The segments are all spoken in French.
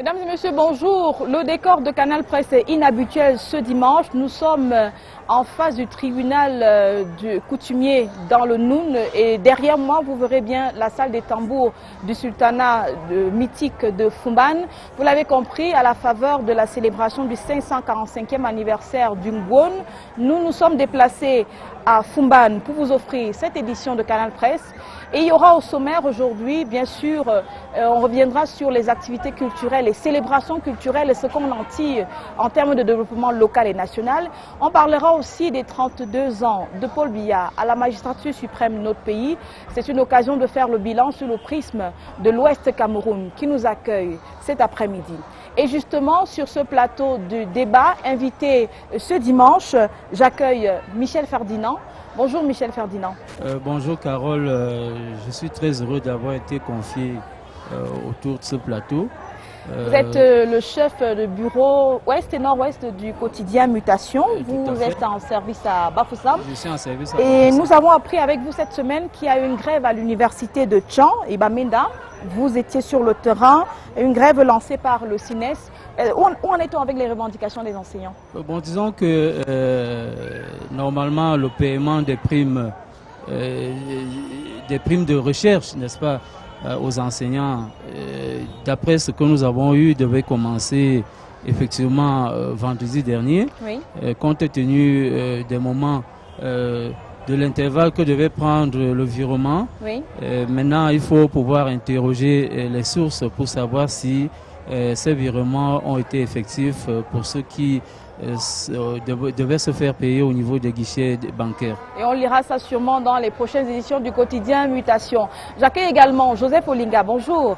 Mesdames et messieurs, bonjour. Le décor de Canal Presse est inhabituel ce dimanche. Nous sommes en face du tribunal du coutumier dans le Noun et derrière moi, vous verrez bien la salle des tambours du sultanat mythique de Foumban. Vous l'avez compris, à la faveur de la célébration du 545e anniversaire du Ngwon, nous nous sommes déplacés à Foumban pour vous offrir cette édition de Canal Presse. Et il y aura au sommaire aujourd'hui, bien sûr, on reviendra sur les activités culturelles, les célébrations culturelles et ce qu'on en tire en termes de développement local et national. On parlera aussi des 32 ans de Paul Biya à la magistrature suprême de notre pays. C'est une occasion de faire le bilan sur le prisme de l'Ouest Cameroun qui nous accueille cet après-midi. Et justement, sur ce plateau de débat, invité ce dimanche, j'accueille Michel Ferdinand. Bonjour Michel Ferdinand. Bonjour Carole, je suis très heureux d'avoir été confié autour de ce plateau. Vous êtes le chef de bureau ouest et nord-ouest du quotidien Mutation. Vous êtes en service à Bafoussam. Je suis en service à Et Bafoussam. nous avons appris avec vous cette semaine qu'il y a eu une grève à l'université de Tchan et Bamenda. Vous étiez sur le terrain, une grève lancée par le CINES. Où en est-on avec les revendications des enseignants? Bon, disons que normalement le paiement des primes de recherche, n'est-ce pas, aux enseignants, d'après ce que nous avons eu, devait commencer effectivement vendredi dernier. Oui. Compte tenu des moments de l'intervalle que devait prendre le virement. Oui. Maintenant, il faut pouvoir interroger les sources pour savoir si ces virements ont été effectifs pour ceux qui devaient se faire payer au niveau des guichets bancaires. Et on lira ça sûrement dans les prochaines éditions du quotidien Mutation. J'accueille également Joseph Olinga. Bonjour.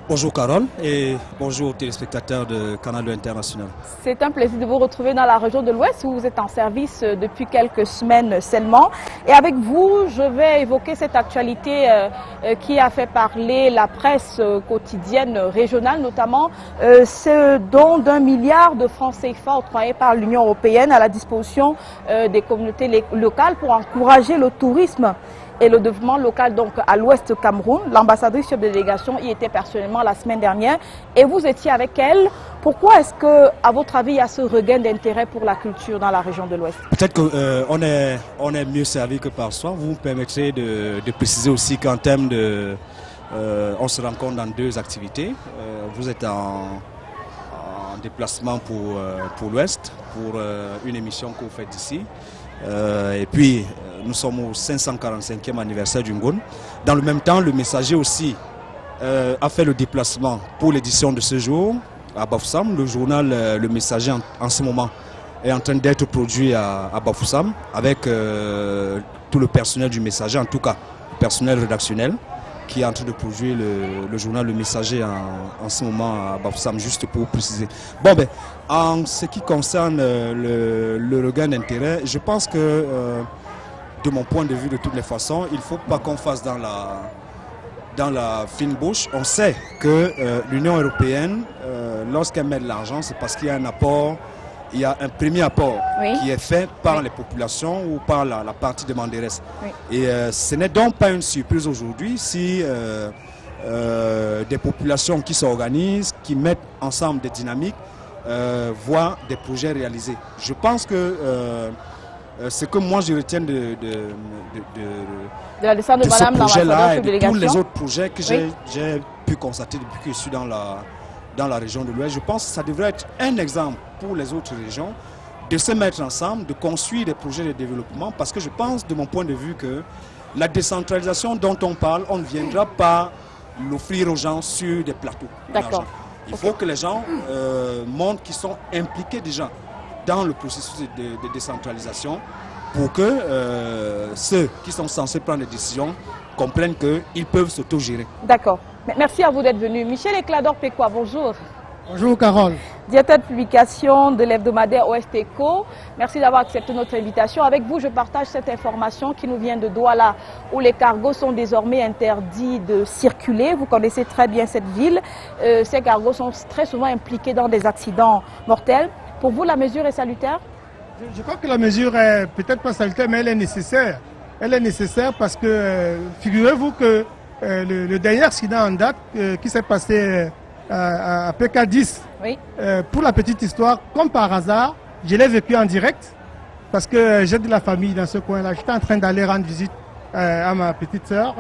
Bonjour Carole et bonjour aux téléspectateurs de Canal International. C'est un plaisir de vous retrouver dans la région de l'Ouest où vous êtes en service depuis quelques semaines seulement. Et avec vous, je vais évoquer cette actualité qui a fait parler la presse quotidienne régionale, notamment ce don d'1 milliard de francs CFA octroyé par l'Union européenne à la disposition des communautés locales pour encourager le tourisme et le développement local donc à l'Ouest Cameroun. L'ambassadrice chef de délégation y était personnellement la semaine dernière et vous étiez avec elle. Pourquoi est-ce que, à votre avis, il y a ce regain d'intérêt pour la culture dans la région de l'Ouest? Peut-être qu'on est mieux servi que par soi. Vous me permettrez de préciser aussi qu'en termes de... on se rencontre dans deux activités. Vous êtes en déplacement pour l'Ouest, pour une émission que vous faites ici. Et puis, nous sommes au 545e anniversaire du Ngwon. Dans le même temps, le Messager aussi a fait le déplacement pour l'édition de ce jour à Bafoussam. Le journal Le Messager en ce moment est en train d'être produit à Bafoussam avec tout le personnel du Messager, en tout cas le personnel rédactionnel qui est en train de produire le journal Le Messager en ce moment à Bafoussam, juste pour préciser. Bon, ben, en ce qui concerne le regain d'intérêt, je pense que, de mon point de vue, de toutes les façons, il ne faut pas qu'on fasse dans la fine bouche. On sait que l'Union européenne, lorsqu'elle met de l'argent, c'est parce qu'il y a un apport. Il y a un premier apport qui est fait par les populations ou par la partie demanderesse. Oui. Et ce n'est donc pas une surprise aujourd'hui si des populations qui s'organisent, qui mettent ensemble des dynamiques, voient des projets réalisés. Je pense que ce que moi je retiens de ce projet-là et de tous les autres projets que j'ai pu constater depuis que je suis dans la région de l'Ouest, je pense que ça devrait être un exemple pour les autres régions de se mettre ensemble, de construire des projets de développement, parce que je pense, de mon point de vue, que la décentralisation dont on parle, on ne viendra pas l'offrir aux gens sur des plateaux. D'accord. Il faut que les gens montrent qu'ils sont impliqués déjà dans le processus de décentralisation pour que ceux qui sont censés prendre des décisions comprennent qu'ils peuvent s'autogérer. D'accord. Merci à vous d'être venu. Michel Eclador Péquois, bonjour. Bonjour Carole. Directeur de publication de l'hebdomadaire Ouest Echo. Merci d'avoir accepté notre invitation. Avec vous, je partage cette information qui nous vient de Douala, où les cargos sont désormais interdits de circuler. Vous connaissez très bien cette ville. Ces cargos sont très souvent impliqués dans des accidents mortels. Pour vous, la mesure est salutaire? Je crois que la mesure est peut-être pas salutaire, mais elle est nécessaire. Elle est nécessaire parce que, figurez-vous que le dernier accident en date qui s'est passé à PK10. Oui. Pour la petite histoire, comme par hasard, je l'ai vécu en direct parce que j'ai de la famille dans ce coin-là. J'étais en train d'aller rendre visite à ma petite sœur.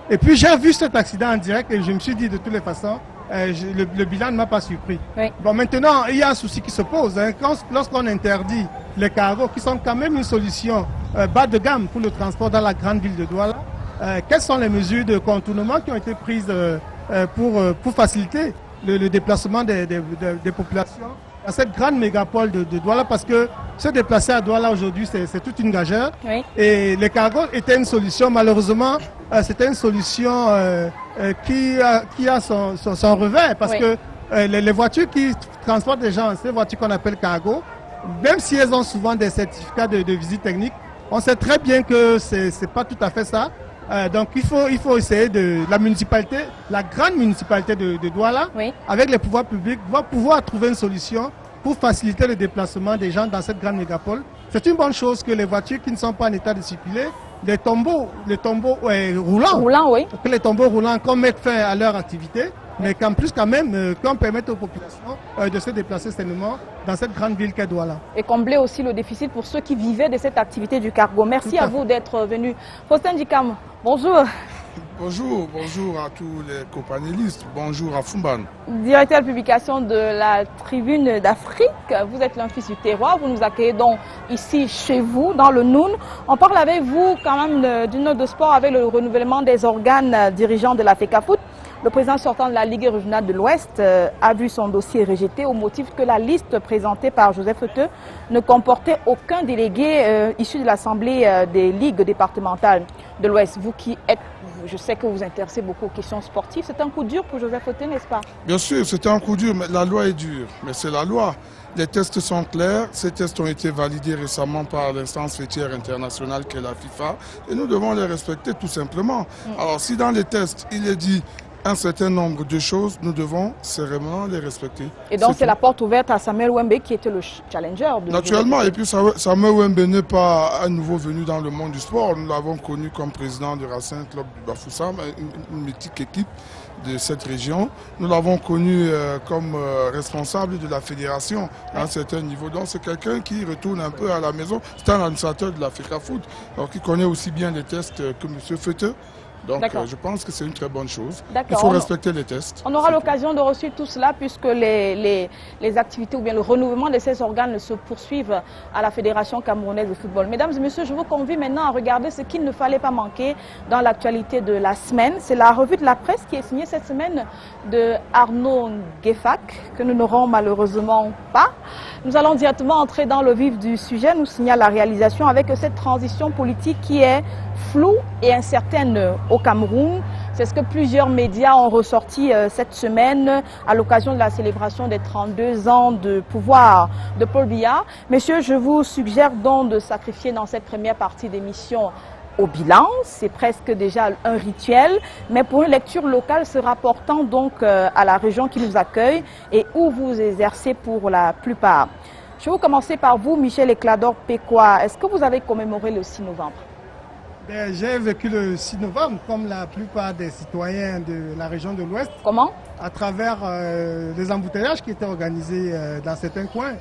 Et puis j'ai vu cet accident en direct et je me suis dit de toutes les façons, le bilan ne m'a pas surpris. Oui. Bon, maintenant, il y a un souci qui se pose. Hein. Lorsqu'on interdit les cargos, qui sont quand même une solution bas de gamme pour le transport dans la grande ville de Douala, quelles sont les mesures de contournement qui ont été prises pour faciliter le déplacement des populations dans cette grande mégapole de Douala, parce que se déplacer à Douala aujourd'hui, c'est toute une gageure. Oui. Et les cargos étaient une solution. Malheureusement, c'était une solution qui a son revers, parce que les voitures qui transportent des gens, ces voitures qu'on appelle cargo, même si elles ont souvent des certificats de visite technique, on sait très bien que c'est pas tout à fait ça. Donc il faut essayer la municipalité, la grande municipalité de Douala, Oui. avec les pouvoirs publics, va pouvoir trouver une solution pour faciliter le déplacement des gens dans cette grande mégapole. C'est une bonne chose que les voitures qui ne sont pas en état de circuler, les tombeaux roulants, oui. que les tombeaux roulants qu'on mette fin à leur activité, mais qu'en plus quand même qu'on permette aux populations de se déplacer sainement dans cette grande ville qu'est Douala. Et combler aussi le déficit pour ceux qui vivaient de cette activité du cargo. Merci à vous d'être venu. Faustin Dikam, bonjour. Bonjour à tous les copanélistes, bonjour à Fumban. Directeur de publication de la Tribune d'Afrique, vous êtes l'un fils du terroir, vous nous accueillez donc ici chez vous, dans le Noun. On parle avec vous quand même d'une note de sport avec le renouvellement des organes dirigeants de la FECAFOOT. Le président sortant de la Ligue régionale de l'Ouest a vu son dossier rejeté au motif que la liste présentée par Joseph Feuteux ne comportait aucun délégué issu de l'Assemblée des ligues départementales de l'Ouest. Vous qui êtes, je sais que vous vous intéressez beaucoup aux questions sportives, c'est un coup dur pour Joseph Feuteux, n'est-ce pas? Bien sûr, c'est un coup dur, mais la loi est dure. Mais c'est la loi. Les tests sont clairs. Ces tests ont été validés récemment par l'instance fêtière internationale qu'est la FIFA. Et nous devons les respecter tout simplement. Alors si dans les tests, il est dit un certain nombre de choses, nous devons sereinement les respecter. Et donc c'est la porte ouverte à Samuel Wembe qui était le challenger. Naturellement, et puis Samuel Wembe n'est pas à nouveau venu dans le monde du sport. Nous l'avons connu comme président du Racing Club du Bafoussam, une mythique équipe de cette région. Nous l'avons connu comme responsable de la fédération à un certain niveau. Donc c'est quelqu'un qui retourne un peu à la maison. C'est un administrateur de la FECAFOOT, alors qui connaît aussi bien les tests que M. Feuteux. Donc je pense que c'est une très bonne chose. Il faut respecter les tests. On aura l'occasion de reçu tout cela puisque les activités ou bien le renouvellement de ces organes se poursuivent à la Fédération camerounaise de football. Mesdames et messieurs, je vous convie maintenant à regarder ce qu'il ne fallait pas manquer dans l'actualité de la semaine. C'est la revue de la presse qui est signée cette semaine de Arnaud Guéfac, que nous n'aurons malheureusement pas. Nous allons directement entrer dans le vif du sujet, nous signale la réalisation avec cette transition politique qui est floue et incertaine au Cameroun. C'est ce que plusieurs médias ont ressorti cette semaine à l'occasion de la célébration des 32 ans de pouvoir de Paul Biya. Messieurs, je vous suggère donc de sacrifier dans cette première partie d'émission au bilan. C'est presque déjà un rituel, mais pour une lecture locale se rapportant donc à la région qui nous accueille et où vous exercez pour la plupart. Je vais commencer par vous, Michel Eclador Péquois. Est-ce que vous avez commémoré le 6 novembre? J'ai vécu le 6 novembre comme la plupart des citoyens de la région de l'Ouest. Comment? À travers les embouteillages qui étaient organisés dans certains coins,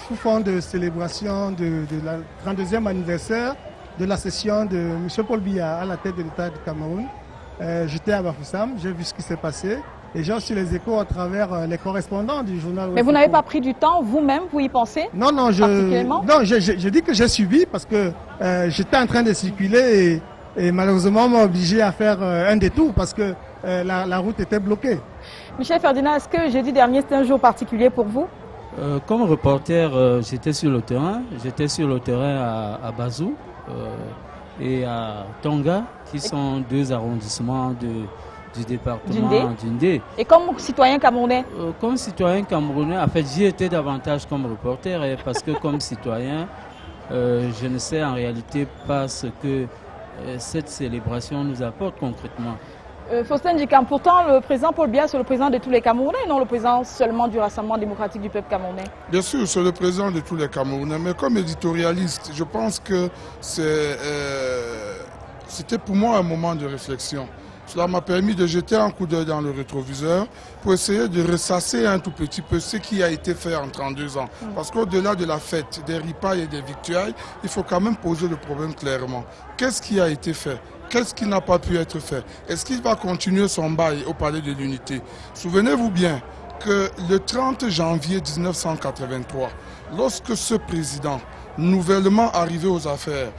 sous fond de célébration de la 32e anniversaire de la session de M. Paul Biya à la tête de l'État du Cameroun. J'étais à Bafoussam, j'ai vu ce qui s'est passé. Et j'ai aussi les échos à travers les correspondants du journal. Mais vous n'avez pas pris du temps vous-même pour y penser? Non, je dis que j'ai subi parce que j'étais en train de circuler et malheureusement on m'a obligé à faire un détour parce que la route était bloquée. Michel Ferdinand, est-ce que jeudi dernier c'était un jour particulier pour vous? Comme reporter, j'étais sur le terrain. J'étais sur le terrain à Bazou et à Tonga, qui sont deux arrondissements du département d'Indé. Et comme citoyen camerounais? Comme citoyen camerounais, en fait, j'y étais davantage comme reporter parce que comme citoyen, je ne sais en réalité pas ce que cette célébration nous apporte concrètement. Faustin Dikam, pourtant le président Paul Biya, c'est le président de tous les Camerounais, non le président seulement du Rassemblement démocratique du peuple camerounais? Bien sûr, c'est le président de tous les Camerounais, mais comme éditorialiste, je pense que c'était pour moi un moment de réflexion Cela m'a permis de jeter un coup d'œil dans le rétroviseur pour essayer de ressasser un tout petit peu ce qui a été fait en 32 ans. Parce qu'au-delà de la fête, des ripailles et des victuailles, il faut quand même poser le problème clairement. Qu'est-ce qui a été fait? Qu'est-ce qui n'a pas pu être fait? Est-ce qu'il va continuer son bail au Palais de l'Unité? Souvenez-vous bien que le 30 janvier 1983, lorsque ce président, nouvellement arrivé aux affaires,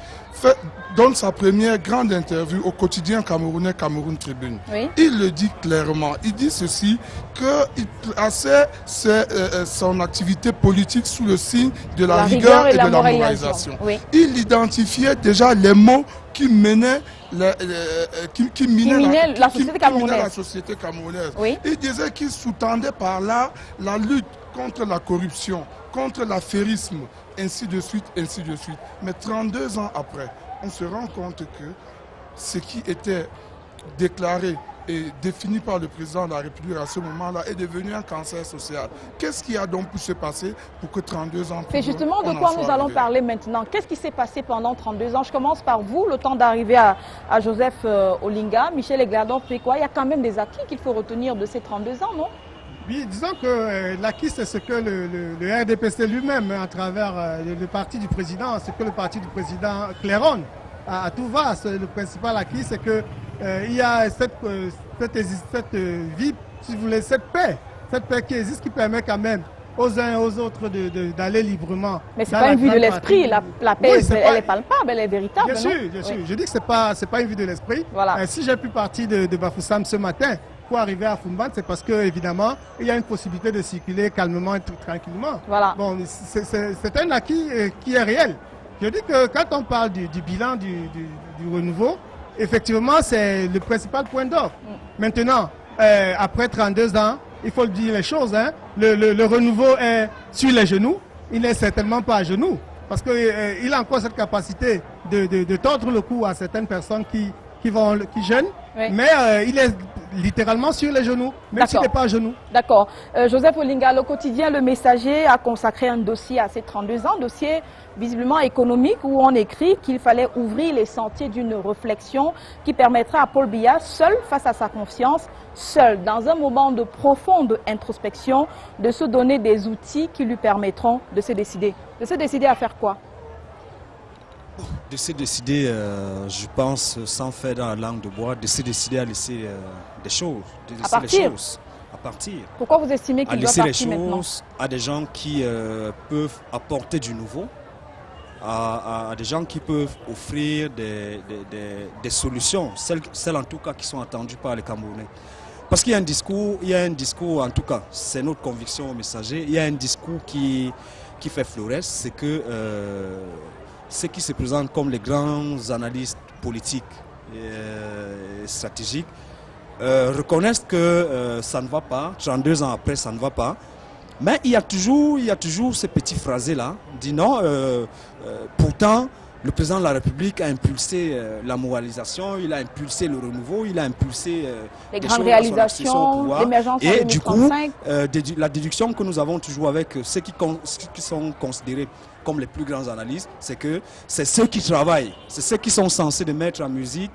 donne sa première grande interview au quotidien camerounais Cameroun Tribune. Oui. Il le dit clairement, il dit ceci, qu'il plaçait son activité politique sous le signe de la rigueur et de la moralisation. Oui. Il identifiait déjà les mots qui menaient la société camerounaise. Oui. Il disait qu'il sous-tendait par là la lutte contre la corruption, contre l'affairisme, ainsi de suite, ainsi de suite. Mais 32 ans après, on se rend compte que ce qui était déclaré et défini par le président de la République à ce moment-là est devenu un cancer social. Qu'est-ce qui a donc pu se passer pour que 32 ans plus C'est justement loin, de quoi nous allons parler maintenant. Qu'est-ce qui s'est passé pendant 32 ans? Je commence par vous, le temps d'arriver à Joseph Olinga. Michel Egladon fait quoi? Il y a quand même des acquis qu'il faut retenir de ces 32 ans, non? Oui, disons que l'acquis, c'est ce que le RDPC lui-même, à travers le parti du président, ce que le parti du président claironne à tout va. Le principal acquis, c'est que il y a cette vie, si vous voulez, cette paix qui existe, qui permet quand même aux uns et aux autres d'aller librement. Mais ce n'est pas une vue de l'esprit, la paix, oui, elle est palpable, elle est véritable. Bien sûr, bien sûr. Je dis que ce n'est pas une vue de l'esprit. Voilà. Si j'ai pu partir de Bafoussam ce matin pour arriver à Foumban, c'est parce que évidemment il y a une possibilité de circuler calmement et tranquillement. Voilà. Bon, c'est un acquis qui est réel. Je dis que quand on parle du bilan du renouveau, effectivement c'est le principal point d'ordre. Maintenant, après 32 ans, il faut le dire les choses, hein, le renouveau est sur les genoux, il n'est certainement pas à genoux, parce qu'il a encore cette capacité de tordre le cou à certaines personnes qui jeûnent, oui. Mais il est littéralement sur les genoux, même s'il n'est pas à genoux. D'accord. Joseph Olinga, le quotidien Le Messager a consacré un dossier à ces 32 ans, dossier visiblement économique, où on écrit qu'il fallait ouvrir les sentiers d'une réflexion qui permettrait à Paul Biya, seul face à sa confiance, seul, dans un moment de profonde introspection, de se donner des outils qui lui permettront de se décider. De se décider à faire quoi? De se décider, je pense, sans faire dans la langue de bois, de se décider à laisser des choses, de laisser les choses à partir. Pourquoi vous estimez qu'il doit partir maintenant? À laisser les choses à des gens qui peuvent apporter du nouveau, à des gens qui peuvent offrir des solutions, celles en tout cas qui sont attendues par les Camerounais. Parce qu'il y a un discours, en tout cas, c'est notre conviction au Messager, il y a un discours qui fait florès, c'est que ceux qui se présentent comme les grands analystes politiques et stratégiques reconnaissent que ça ne va pas, 32 ans après ça ne va pas, mais il y a toujours ces petits phrasés-là, dit non, pourtant le président de la République a impulsé la moralisation, il a impulsé le renouveau, il a impulsé les grandes réalisations, l'émergence en 2035. Et du coup, la déduction que nous avons toujours avec ceux qui sont considérés comme les plus grands analystes, c'est que c'est ceux qui travaillent, c'est ceux qui sont censés de mettre en musique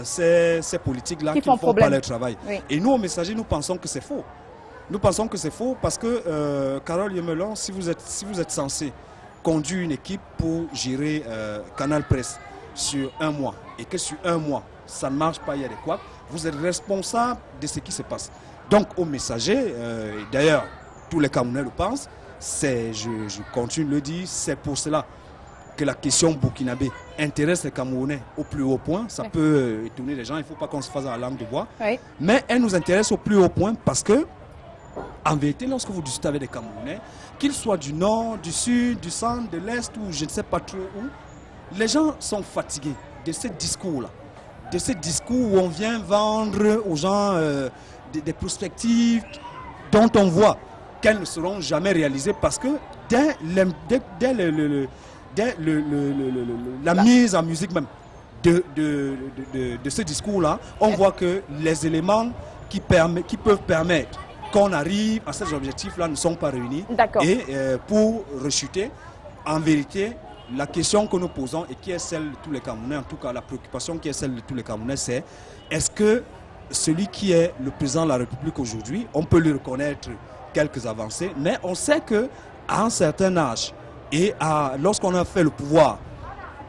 ces politiques-là qui ne font pas leur travail. Oui. Et nous, au Messager, nous pensons que c'est faux. Nous pensons que c'est faux parce que, Carole Yemelon, si vous êtes censé conduire une équipe pour gérer Canal Presse sur un mois, et que sur un mois, ça ne marche pas, il y a des couacs, vous êtes responsable de ce qui se passe. Donc, au Messager, d'ailleurs, tous les Camerounais le pensent, je continue de le dire, c'est pour cela que la question burkinabé intéresse les Camerounais au plus haut point. Ça peut étonner les gens, il ne faut pas qu'on se fasse à la langue de bois. Oui. Mais elle nous intéresse au plus haut point parce que, en vérité, lorsque vous discutez avec des Camerounais, qu'ils soient du nord, du sud, du centre, de l'est ou je ne sais pas trop où, les gens sont fatigués de ce discours-là. De ce discours où on vient vendre aux gens des perspectives dont on voit qu'elles ne seront jamais réalisées parce que dès la mise en musique même de ce discours-là, on voit que les éléments qui peuvent permettre qu'on arrive à ces objectifs-là ne sont pas réunis. Et pour rechuter, en vérité, la question que nous posons et qui est celle de tous les Camerounais, en tout cas la préoccupation qui est celle de tous les Camerounais, c'est est-ce que celui qui est le président de la République aujourd'hui, on peut lui reconnaître quelques avancées, mais on sait qu'à un certain âge et lorsqu'on a fait le pouvoir,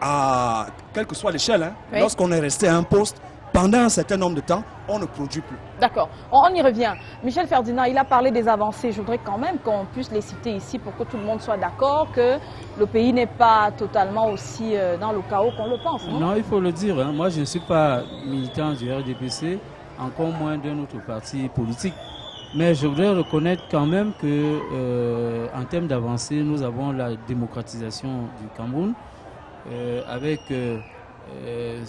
à quelle que soit l'échelle, hein, oui. Lorsqu'on est resté à un poste, pendant un certain nombre de temps, on ne produit plus. D'accord, on y revient. Michel Ferdinand, il a parlé des avancées. Je voudrais quand même qu'on puisse les citer ici pour que tout le monde soit d'accord que le pays n'est pas totalement aussi dans le chaos qu'on le pense. Non, il faut le dire. Hein. Moi, je ne suis pas militant du RDPC, encore moins d'un autre parti politique. Mais je voudrais reconnaître quand même que, en termes d'avancées, nous avons la démocratisation du Cameroun avec les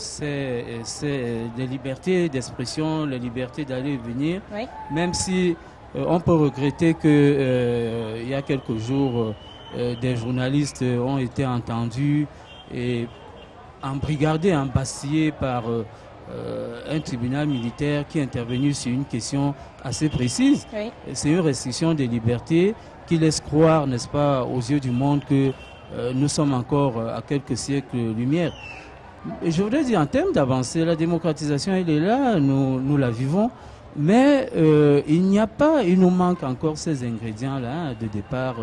libertés d'expression, les libertés d'aller et venir, oui. Même si on peut regretter que il y a quelques jours, des journalistes ont été entendus et embrigadés, embastillés par un tribunal militaire qui est intervenu sur une question assez précise. Oui. C'est une restriction des libertés qui laisse croire, n'est-ce pas, aux yeux du monde que nous sommes encore à quelques siècles-lumière. Et je voudrais dire, en termes d'avancée, la démocratisation, elle est là, nous la vivons, mais il nous manque encore ces ingrédients-là, hein, de départ,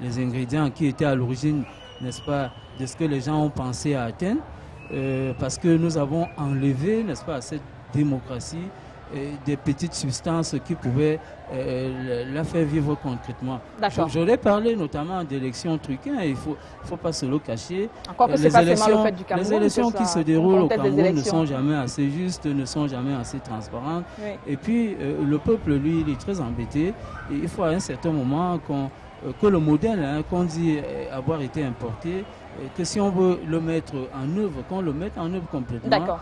les ingrédients qui étaient à l'origine, n'est-ce pas, de ce que les gens ont pensé à atteindre, parce que nous avons enlevé, n'est-ce pas, à cette démocratie, des petites substances qui pouvaient la faire vivre concrètement. J'aurais parlé notamment d'élections truquées, il ne faut pas se le cacher. Encore que c'est pas seulement le fait du Cameroun. Les élections qui se déroulent au Cameroun ne sont jamais assez justes, ne sont jamais assez transparentes. Oui. Et puis le peuple, lui, il est très embêté. Et il faut à un certain moment que le modèle, hein, qu'on dit avoir été importé, que si on veut le mettre en œuvre, qu'on le mette en œuvre complètement,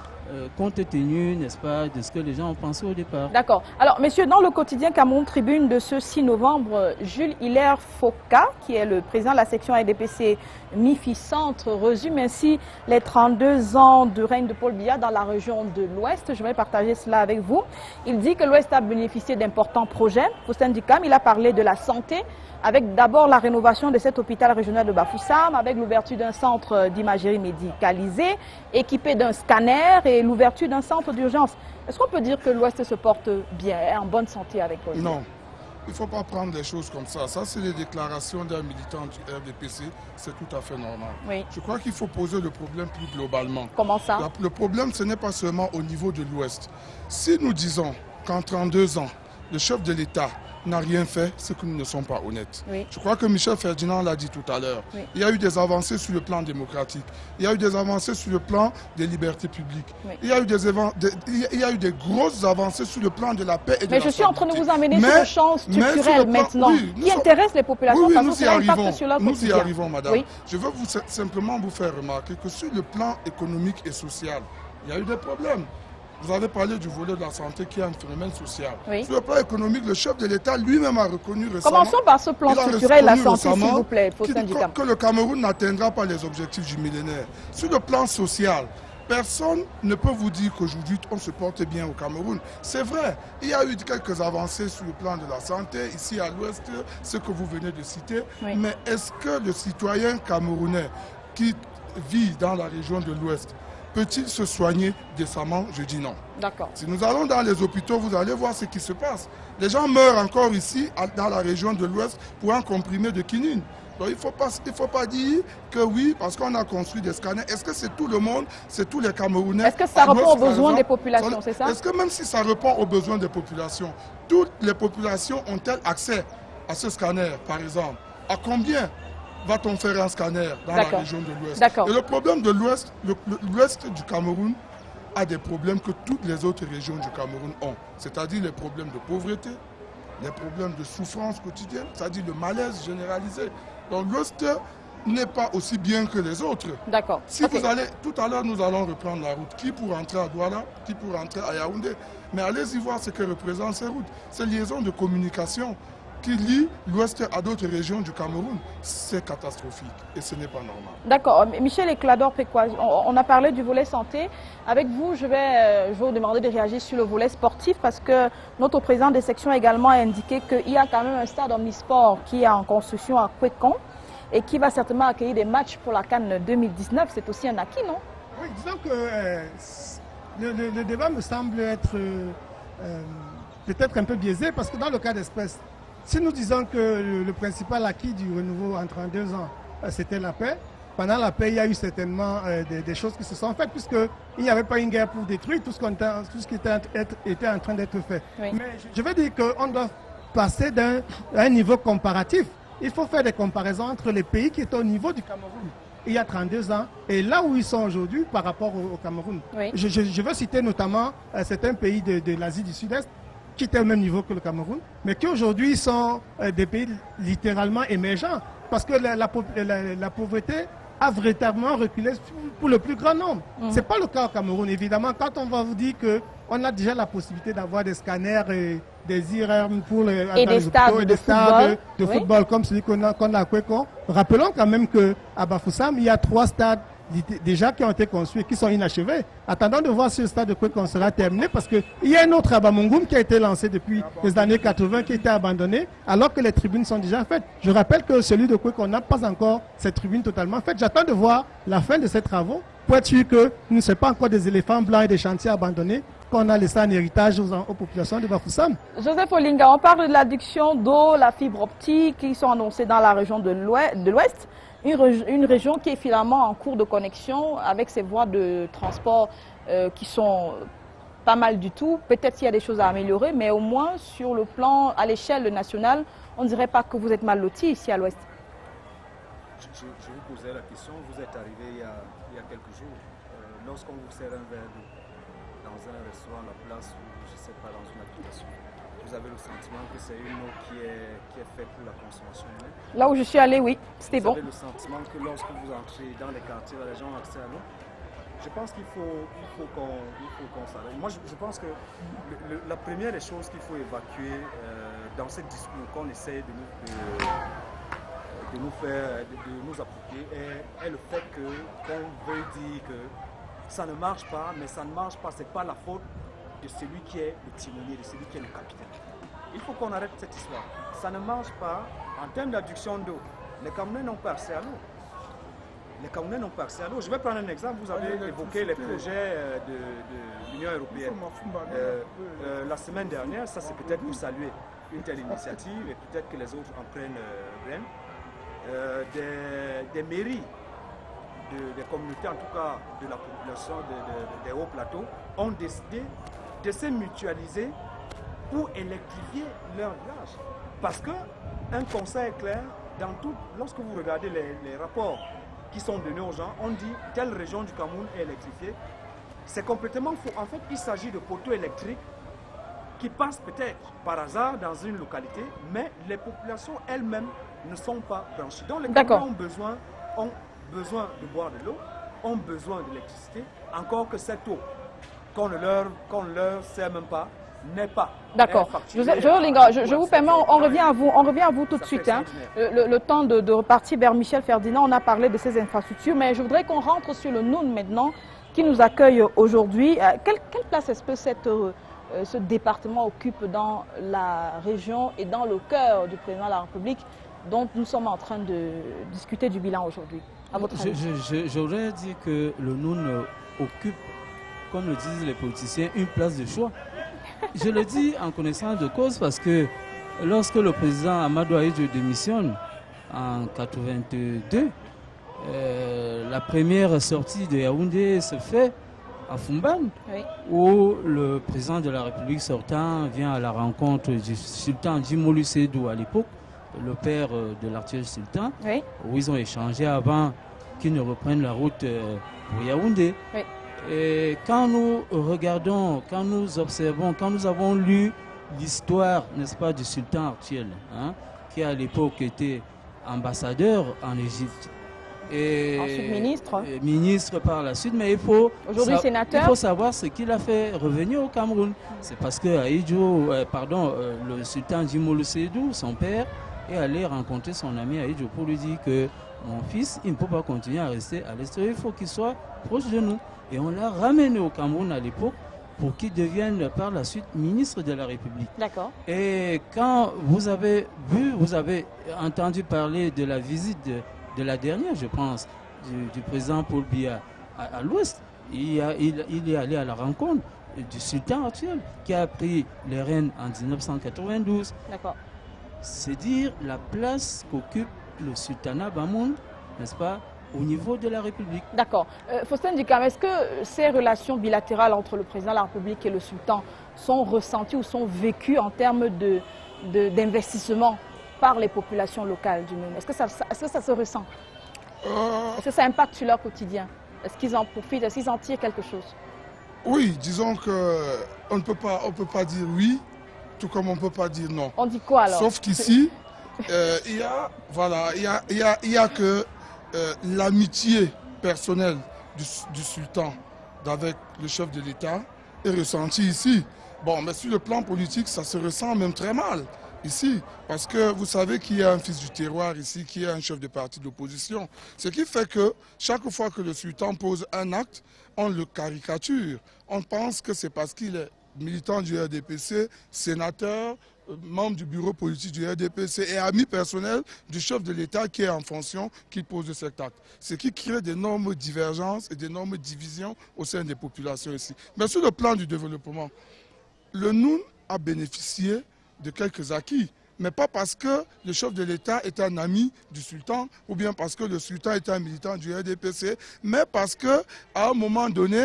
compte tenu, n'est-ce pas, de ce que les gens ont pensé au départ. D'accord. Alors, messieurs, dans le quotidien Cameroun Tribune de ce 6 novembre, Jules Hilaire Foka, qui est le président de la section RDPC MIFI-Centre, résume ainsi les 32 ans de règne de Paul Biya dans la région de l'Ouest. Je vais partager cela avec vous. Il dit que l'Ouest a bénéficié d'importants projets. Au syndicat, il a parlé de la santé, avec d'abord la rénovation de cet hôpital régional de Bafoussam, avec l'ouverture d'un centre d'imagerie médicalisée, équipé d'un scanner et l'ouverture d'un centre d'urgence. Est-ce qu'on peut dire que l'Ouest se porte bien, est en bonne santé avec Paul Biya? Non, il ne faut pas prendre les choses comme ça. Ça, c'est les déclarations d'un militant du RDPC, c'est tout à fait normal. Oui. Je crois qu'il faut poser le problème plus globalement. Comment ça? Le problème, ce n'est pas seulement au niveau de l'Ouest. Si nous disons qu'en 32 ans, le chef de l'État n'a rien fait, c'est que nous ne sommes pas honnêtes. Oui. Je crois que Michel Ferdinand l'a dit tout à l'heure. Oui. Il y a eu des avancées sur le plan démocratique. Il y a eu des avancées sur le plan des libertés publiques. Oui. Il y a eu des grosses avancées sur le plan de la paix et de la stabilité. Mais je suis en train de vous amener sur le champ structurel maintenant, qui intéresse les populations parce que cela impacte sur leur quotidien. Nous y arrivons, madame. Oui. Je veux simplement vous faire remarquer que sur le plan économique et social, il y a eu des problèmes. Vous avez parlé du volet de la santé qui est un phénomène social. Oui. Sur le plan économique, le chef de l'État lui-même a reconnu récemment... Commençons par ce plan structurel, la santé, s'il vous plaît, que le Cameroun n'atteindra pas les objectifs du millénaire. Sur le plan social, personne ne peut vous dire qu'aujourd'hui, on se porte bien au Cameroun. C'est vrai, il y a eu quelques avancées sur le plan de la santé, ici à l'Ouest, ce que vous venez de citer. Oui. Mais est-ce que le citoyen camerounais qui vit dans la région de l'Ouest peut-il se soigner décemment? Je dis non. D'accord. Si nous allons dans les hôpitaux, vous allez voir ce qui se passe. Les gens meurent encore ici, dans la région de l'Ouest, pour un comprimé de quinine. Donc il ne faut pas dire que oui, parce qu'on a construit des scanners. Est-ce que c'est tout le monde, c'est tous les Camerounais? Est-ce que ça répond aux besoins des populations, c'est ça? Est-ce que même si ça répond aux besoins des populations, toutes les populations ont-elles accès à ce scanner, par exemple? À combien va-t-on faire un scanner dans la région de l'Ouest? Et le problème de l'Ouest, l'Ouest du Cameroun a des problèmes que toutes les autres régions du Cameroun ont. C'est-à-dire les problèmes de pauvreté, les problèmes de souffrance quotidienne, c'est-à-dire le malaise généralisé. Donc l'Ouest n'est pas aussi bien que les autres. D'accord. Si vous allez, tout à l'heure, nous allons reprendre la route. Qui pour rentrer à Douala, qui pour rentrer à Yaoundé. Mais allez-y voir ce que représentent ces routes. Ces liaisons de communication qui lie l'Ouest à d'autres régions du Cameroun, c'est catastrophique et ce n'est pas normal. D'accord. Michel Eclador-Pécoise, on a parlé du volet santé. Avec vous, je vais vous demander de réagir sur le volet sportif parce que notre président des sections a également indiqué qu'il y a quand même un stade omnisport qui est en construction à Kwekon. et qui va certainement accueillir des matchs pour la CAN 2019. C'est aussi un acquis, non? Oui, disons que le débat me semble être peut-être un peu biaisé parce que dans le cas d'espèce, si nous disons que le principal acquis du renouveau en 32 ans, c'était la paix, pendant la paix, il y a eu certainement des choses qui se sont faites puisqu'il n'y avait pas une guerre pour détruire tout ce qui était en train d'être fait. Oui. Mais je veux dire qu'on doit passer d'un niveau comparatif. Il faut faire des comparaisons entre les pays qui étaient au niveau du Cameroun il y a 32 ans et là où ils sont aujourd'hui par rapport au Cameroun. Oui. Je veux citer notamment certains pays de l'Asie du Sud-Est qui étaient au même niveau que le Cameroun, mais qui aujourd'hui sont des pays littéralement émergents parce que la pauvreté a véritablement reculé pour le plus grand nombre. Ce n'est pas le cas au Cameroun, évidemment. Quand on va vous dire qu'on a déjà la possibilité d'avoir des scanners et des IRM pour des stades de football comme celui qu'on a à Kwekon. Rappelons quand même qu'à Bafoussam, il y a 3 stades déjà qui ont été construits, qui sont inachevés. Attendons de voir si le stade de Kwekon sera terminé parce qu'il y a un autre à Bamungoum qui a été lancé depuis les années 80 qui a été abandonné alors que les tribunes sont déjà faites. Je rappelle que celui de Kwekon n'a pas encore cette tribune totalement faite. J'attends de voir la fin de ces travaux pour être sûr que nous ne sommes pas encore des éléphants blancs et des chantiers abandonnés qu'on a laissé en héritage aux populations de Bafoussam. Joseph Olinga, on parle de l'adduction d'eau, la fibre optique qui sont annoncées dans la région de l'Ouest. Une région qui est finalement en cours de connexion avec ses voies de transport qui sont pas mal du tout. Peut-être qu'il y a des choses à améliorer, mais au moins sur le plan, à l'échelle nationale, on ne dirait pas que vous êtes mal loti ici à l'Ouest. Je vous posais la question, vous êtes arrivé il y a quelques jours, lorsqu'on vous sert un verre d'eau dans un restaurant, la place ou je ne sais pas, dans une application. Vous avez le sentiment que c'est une eau qui est faite pour la consommation humaine? Là où je suis allée, oui, c'était bon. Vous avez le sentiment que lorsque vous entrez dans les quartiers, les gens ont accès à l'eau? Je pense qu'il faut qu'on s'arrête. Moi, je pense que la première des choses qu'il faut évacuer dans ce discours qu'on essaie de nous appliquer est le fait qu'on veut dire que ça ne marche pas, mais ça ne marche pas, c'est pas la faute de celui qui est le timonier, de celui qui est le capitaine. Il faut qu'on arrête cette histoire. Ça ne marche pas en termes d'adduction d'eau. Les Camerounais n'ont pas accès à l'eau. Les Camerounais n'ont pas accès à l'eau. Je vais prendre un exemple. Vous avez évoqué les projets de l'Union européenne. La semaine dernière, ça c'est peut-être pour saluer une telle initiative et peut-être que les autres en prennent graine. Des mairies, des communautés, en tout cas de la population des hauts plateaux, ont décidé de se mutualiser pour électrifier leur village. Parce qu'un conseil est clair, lorsque vous regardez les rapports qui sont donnés aux gens, on dit telle région du Cameroun est électrifiée. C'est complètement faux. En fait, il s'agit de poteaux électriques qui passent peut-être par hasard dans une localité, mais les populations elles-mêmes ne sont pas branchées. Donc les Camerounais ont besoin de boire de l'eau, ont besoin d'électricité, encore que cette eau qu'on ne leur sert même pas, n'est pas. D'accord. Je vous permets, on revient à vous tout de suite. Hein. Le temps de repartir vers Michel Ferdinand, on a parlé de ces infrastructures, mais je voudrais qu'on rentre sur le Noun maintenant, qui nous accueille aujourd'hui. Quelle place est-ce que ce département occupe dans la région et dans le cœur du président de la République, dont nous sommes en train de discuter du bilan aujourd'hui? À votre avis? J'aurais dit que le Noun occupe, comme le disent les politiciens, une place de choix. Je le dis en connaissance de cause parce que lorsque le président Amadou Ahidjo démissionne en 1982, la première sortie de Yaoundé se fait à Fumban, oui, où le président de la République sortant vient à la rencontre du sultan Djimolu Sédou à l'époque, le père de l'actuel sultan, oui, où ils ont échangé avant qu'ils ne reprennent la route pour Yaoundé. Oui. Et quand nous regardons, quand nous observons, quand nous avons lu l'histoire, n'est-ce pas, du sultan actuel, hein, qui à l'époque était ambassadeur en Égypte. Et ensuite ministre. Ministre par la suite, mais aujourd'hui sénateur. Il faut savoir ce qu'il a fait revenir au Cameroun. C'est parce que le sultan Djimolu Sédou, son père, est allé rencontrer son ami Ahidjo pour lui dire que mon fils, il ne peut pas continuer à rester à l'extérieur, il faut qu'il soit proche de nous. Et on l'a ramené au Cameroun à l'époque pour qu'il devienne par la suite ministre de la République. D'accord. Et quand vous avez entendu parler de la visite de la dernière, je pense, du président Paul Biya à l'Ouest. Il est allé à la rencontre du sultan actuel qui a pris les rênes en 1992. D'accord. C'est dire la place qu'occupe le sultanat Bamoun, n'est-ce pas, au niveau de la République. D'accord. Faustin Dikam, est-ce que ces relations bilatérales entre le président de la République et le sultan sont ressenties ou sont vécues en termes d'investissement par les populations locales du Noun? Est-ce que ça se ressent? Est-ce que ça impacte sur leur quotidien? Est-ce qu'ils en profitent? Est-ce qu'ils en tirent quelque chose? Oui, disons qu'on ne peut pas dire oui, tout comme on ne peut pas dire non. On dit quoi alors? Sauf qu'ici, il y a que l'amitié personnelle du sultan avec le chef de l'État est ressentie ici. Bon, mais sur le plan politique, ça se ressent même très mal ici, parce que vous savez qu'il y a un fils du terroir ici, qui est un chef de parti d'opposition. Ce qui fait que chaque fois que le sultan pose un acte, on le caricature. On pense que c'est parce qu'il est militant du RDPC, sénateur, membre du bureau politique du RDPC et ami personnel du chef de l'État qui est en fonction, qui pose cet acte. Ce qui crée d'énormes divergences et d'énormes divisions au sein des populations ici. Mais sur le plan du développement, le Noun a bénéficié de quelques acquis, mais pas parce que le chef de l'État est un ami du sultan ou bien parce que le sultan est un militant du RDPC, mais parce que à un moment donné,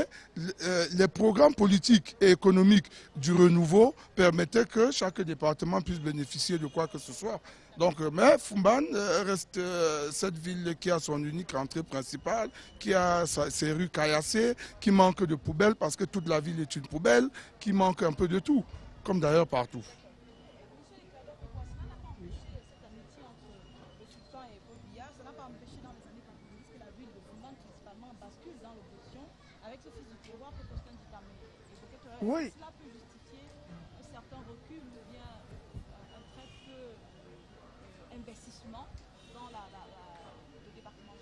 les programmes politiques et économiques du renouveau permettaient que chaque département puisse bénéficier de quoi que ce soit. Donc, mais Foumban reste cette ville qui a son unique entrée principale, qui a ses rues caillassées, qui manque de poubelles parce que toute la ville est une poubelle, qui manque un peu de tout, comme d'ailleurs partout. Oui. Cela peut justifier un certain recul ou bien un très peu investissement dans le département.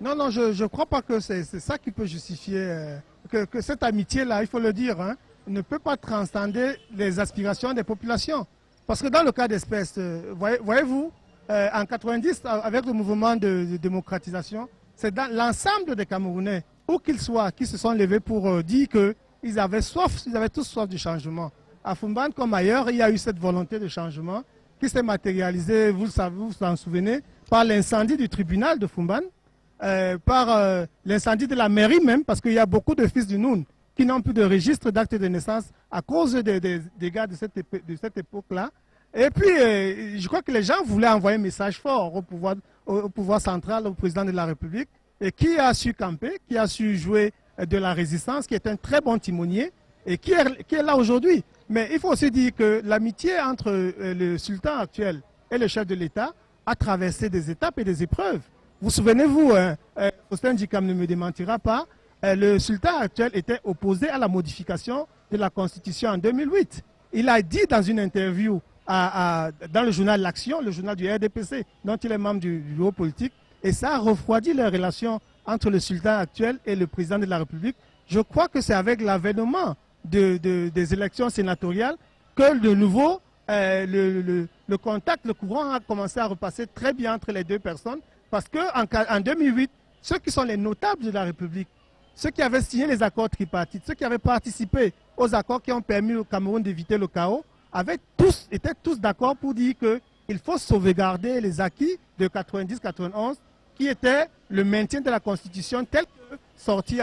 Non, non, je ne crois pas que c'est ça qui peut justifier que cette amitié-là, il faut le dire, hein, ne peut pas transcender les aspirations des populations. Parce que dans le cas d'espèce, voyez-vous, en 90, avec le mouvement de démocratisation, c'est dans l'ensemble des Camerounais, où qu'ils soient, qui se sont levés pour dire qu'ils avaient tous soif du changement. À Foumban comme ailleurs, il y a eu cette volonté de changement qui s'est matérialisée, vous vous en souvenez, par l'incendie du tribunal de Foumban, par l'incendie de la mairie même, parce qu'il y a beaucoup de fils du Noun qui n'ont plus de registre d'acte de naissance à cause des dégâts de cette époque-là. Et puis, je crois que les gens voulaient envoyer un message fort au pouvoir central, au président de la République, et qui a su camper, qui a su jouer de la résistance, qui est un très bon timonier, et qui est là aujourd'hui. Mais il faut aussi dire que l'amitié entre le sultan actuel et le chef de l'État a traversé des étapes et des épreuves. Vous souvenez-vous, Faustin Dikam ne me démentira pas, le sultan actuel était opposé à la modification de la Constitution en 2008. Il a dit dans une interview dans le journal L'Action, le journal du RDPC, dont il est membre du bureau politique, et ça a refroidi les relations entre le sultan actuel et le président de la République. Je crois que c'est avec l'avènement des élections sénatoriales que de nouveau le contact, le courant a commencé à repasser très bien entre les deux personnes. Parce qu'en 2008, ceux qui sont les notables de la République, ceux qui avaient signé les accords tripartites, ceux qui avaient participé aux accords qui ont permis au Cameroun d'éviter le chaos, étaient tous d'accord pour dire qu'il faut sauvegarder les acquis de 90-91, qui était le maintien de la Constitution telle que sortie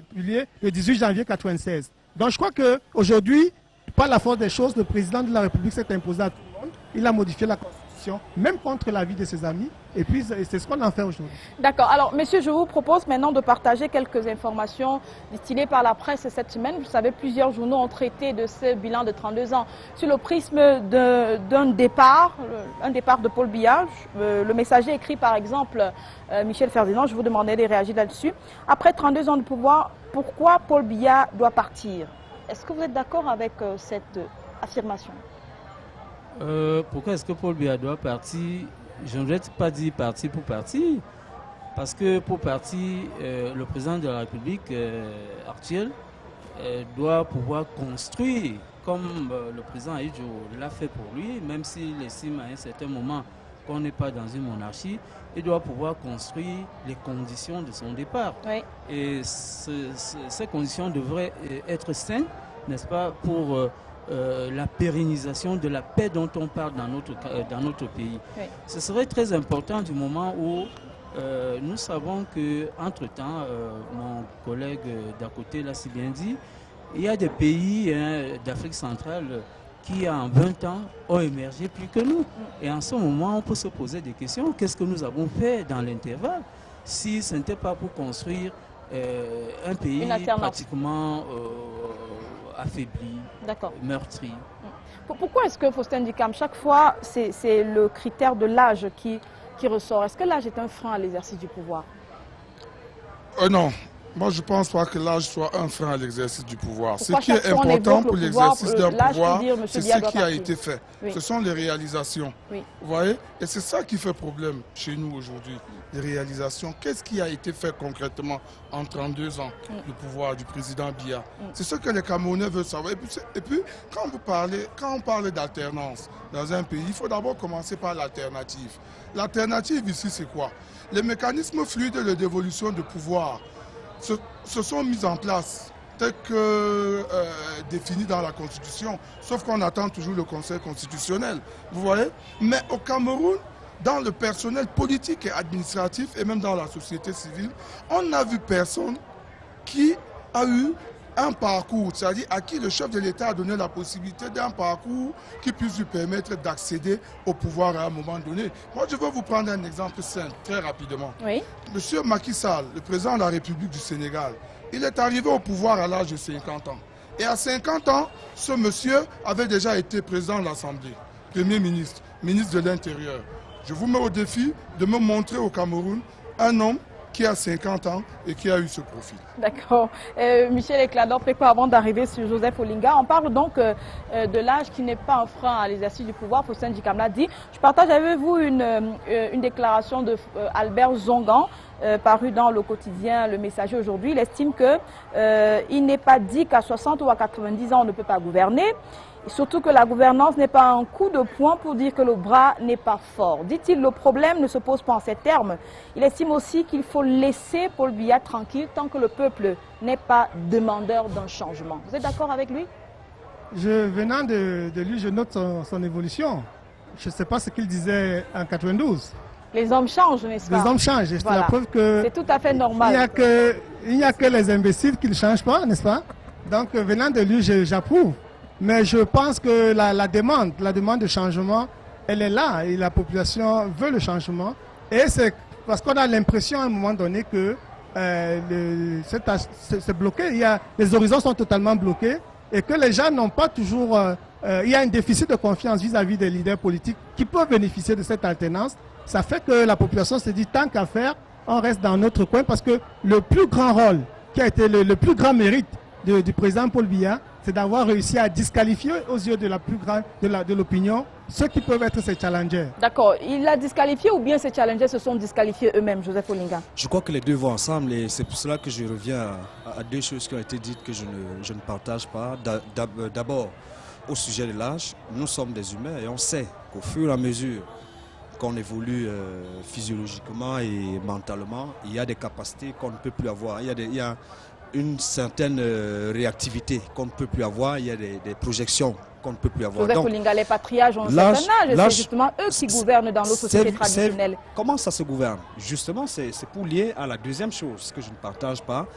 publiée le 18 janvier 1996. Donc je crois qu'aujourd'hui, par la force des choses, le président de la République s'est imposé à tout le monde. Il a modifié la Constitution, même contre l'avis de ses amis. Et puis, c'est ce qu'on en fait aujourd'hui. D'accord. Alors, monsieur, je vous propose maintenant de partager quelques informations distillées par la presse cette semaine. Vous savez, plusieurs journaux ont traité de ce bilan de 32 ans sur le prisme d'un départ, un départ de Paul Biya. Le Messager écrit, par exemple, Michel Ferdinand, je vous demandais de réagir là-dessus. Après 32 ans de pouvoir, pourquoi Paul Biya doit partir? Est-ce que vous êtes d'accord avec cette affirmation? Pourquoi est-ce que Paul Biya doit partir? Je ne vais pas dire partir pour partir, parce que pour partir, le président de la République actuel doit pouvoir construire, comme le président Aïdjo l'a fait pour lui, même s'il estime à un certain moment qu'on n'est pas dans une monarchie, il doit pouvoir construire les conditions de son départ. Oui. Et ces conditions devraient être saines, n'est-ce pas, pour la pérennisation de la paix dont on parle dans notre pays. Oui. Ce serait très important du moment où nous savons qu'entre-temps, mon collègue d'à côté l'a si bien dit, il y a des pays d'Afrique centrale qui, en 20 ans, ont émergé plus que nous. Et en ce moment, on peut se poser des questions. Qu'est-ce que nous avons fait dans l'intervalle si ce n'était pas pour construire un pays pratiquement affaibli, meurtri? Pourquoi est-ce que, Faustin Dikam, chaque fois, c'est le critère de l'âge qui ressort? Est-ce que l'âge est un frein à l'exercice du pouvoir? Non. Moi, je ne pense pas que l'âge soit un frein à l'exercice du pouvoir. Pourquoi ce qui est important pour l'exercice d'un pouvoir, c'est ce qui a été fait. Oui. Ce sont les réalisations. Oui. Vous voyez? Et c'est ça qui fait problème chez nous aujourd'hui. Les réalisations. Qu'est-ce qui a été fait concrètement en 32 ans, le pouvoir du président Biya? C'est ce que les Camerounais veulent savoir. Et puis quand on parle d'alternance dans un pays, il faut d'abord commencer par l'alternative. L'alternative ici, c'est quoi? Les mécanismes fluides de dévolution de pouvoir se sont mis en place tels que définis dans la Constitution, sauf qu'on attend toujours le Conseil constitutionnel, vous voyez. Mais au Cameroun, dans le personnel politique et administratif, et même dans la société civile, on n'a vu personne qui a eu un parcours, c'est-à-dire à qui le chef de l'État a donné la possibilité d'un parcours qui puisse lui permettre d'accéder au pouvoir à un moment donné. Moi, je vais vous prendre un exemple simple, très rapidement. Oui. Monsieur Macky Sall, le président de la République du Sénégal, il est arrivé au pouvoir à l'âge de 50 ans. Et à 50 ans, ce monsieur avait déjà été président de l'Assemblée, Premier ministre, ministre de l'Intérieur. Je vous mets au défi de me montrer au Cameroun un homme qui a 50 ans et qui a eu ce profil. D'accord. Michel Eklador-Peko, avant d'arriver sur Joseph Olinga, on parle donc de l'âge qui n'est pas un frein à l'exercice du pouvoir. Faustin Dikam l'a dit. Je partage avec vous une déclaration de Albert Zongan, parue dans le quotidien Le Messager aujourd'hui. Il estime qu'il n'est pas dit qu'à 60 ou à 90 ans, on ne peut pas gouverner. Surtout que la gouvernance n'est pas un coup de poing pour dire que le bras n'est pas fort. Dit-il, le problème ne se pose pas en ces termes. Il estime aussi qu'il faut laisser Paul Biya tranquille tant que le peuple n'est pas demandeur d'un changement. Vous êtes d'accord avec lui? Venant de lui, je note son évolution. Je ne sais pas ce qu'il disait en 92. Les hommes changent, n'est-ce pas? Les hommes changent. C'est la preuve que... C'est tout à fait normal. Il n'y a que les imbéciles qui ne changent pas, n'est-ce pas? Donc, venant de lui, j'approuve. Mais je pense que la demande de changement, elle est là et la population veut le changement. Et c'est parce qu'on a l'impression à un moment donné que c'est bloqué. Les horizons sont totalement bloqués et que les gens n'ont pas toujours... il y a un déficit de confiance vis-à-vis des leaders politiques qui peuvent bénéficier de cette alternance. Ça fait que la population se dit tant qu'à faire, on reste dans notre coin parce que le plus grand rôle, qui a été le plus grand mérite du président Paul Biya, c'est d'avoir réussi à disqualifier aux yeux de la plus grande de l'opinion ceux qui peuvent être ses challengers. D'accord. Il l'a disqualifié ou bien ses challengers se sont disqualifiés eux-mêmes, Joseph Olinga? Je crois que les deux vont ensemble et c'est pour cela que je reviens à deux choses qui ont été dites que je ne partage pas. D'abord, au sujet de l'âge, nous sommes des humains et on sait qu'au fur et à mesure qu'on évolue physiologiquement et mentalement, il y a des capacités qu'on ne peut plus avoir. Il y a une certaine réactivité qu'on ne peut plus avoir, il y a des projections qu'on ne peut plus avoir. Joseph Olinga, les patriarches ont un certain âge, c'est justement eux qui gouvernent dans nos sociétés traditionnelles. Comment ça se gouverne? Justement, c'est pour lier à la deuxième chose que je ne partage pas,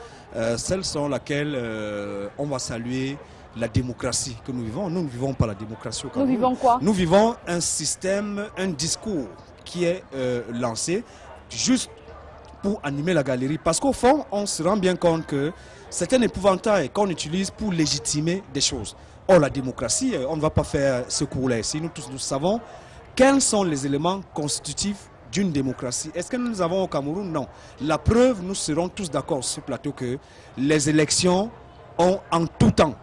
celle sur laquelle on va saluer la démocratie que nous vivons. Nous ne vivons pas la démocratie au Cameroun. Nous vivons quoi? Nous vivons un système, un discours qui est lancé juste pour animer la galerie. Parce qu'au fond, on se rend bien compte que c'est un épouvantail qu'on utilise pour légitimer des choses. Or, la démocratie, on ne va pas faire ce cours-là ici. Nous tous, nous savons quels sont les éléments constitutifs d'une démocratie. Est-ce que nous avons au Cameroun? Non. La preuve, nous serons tous d'accord sur ce plateau que les élections ont en tout temps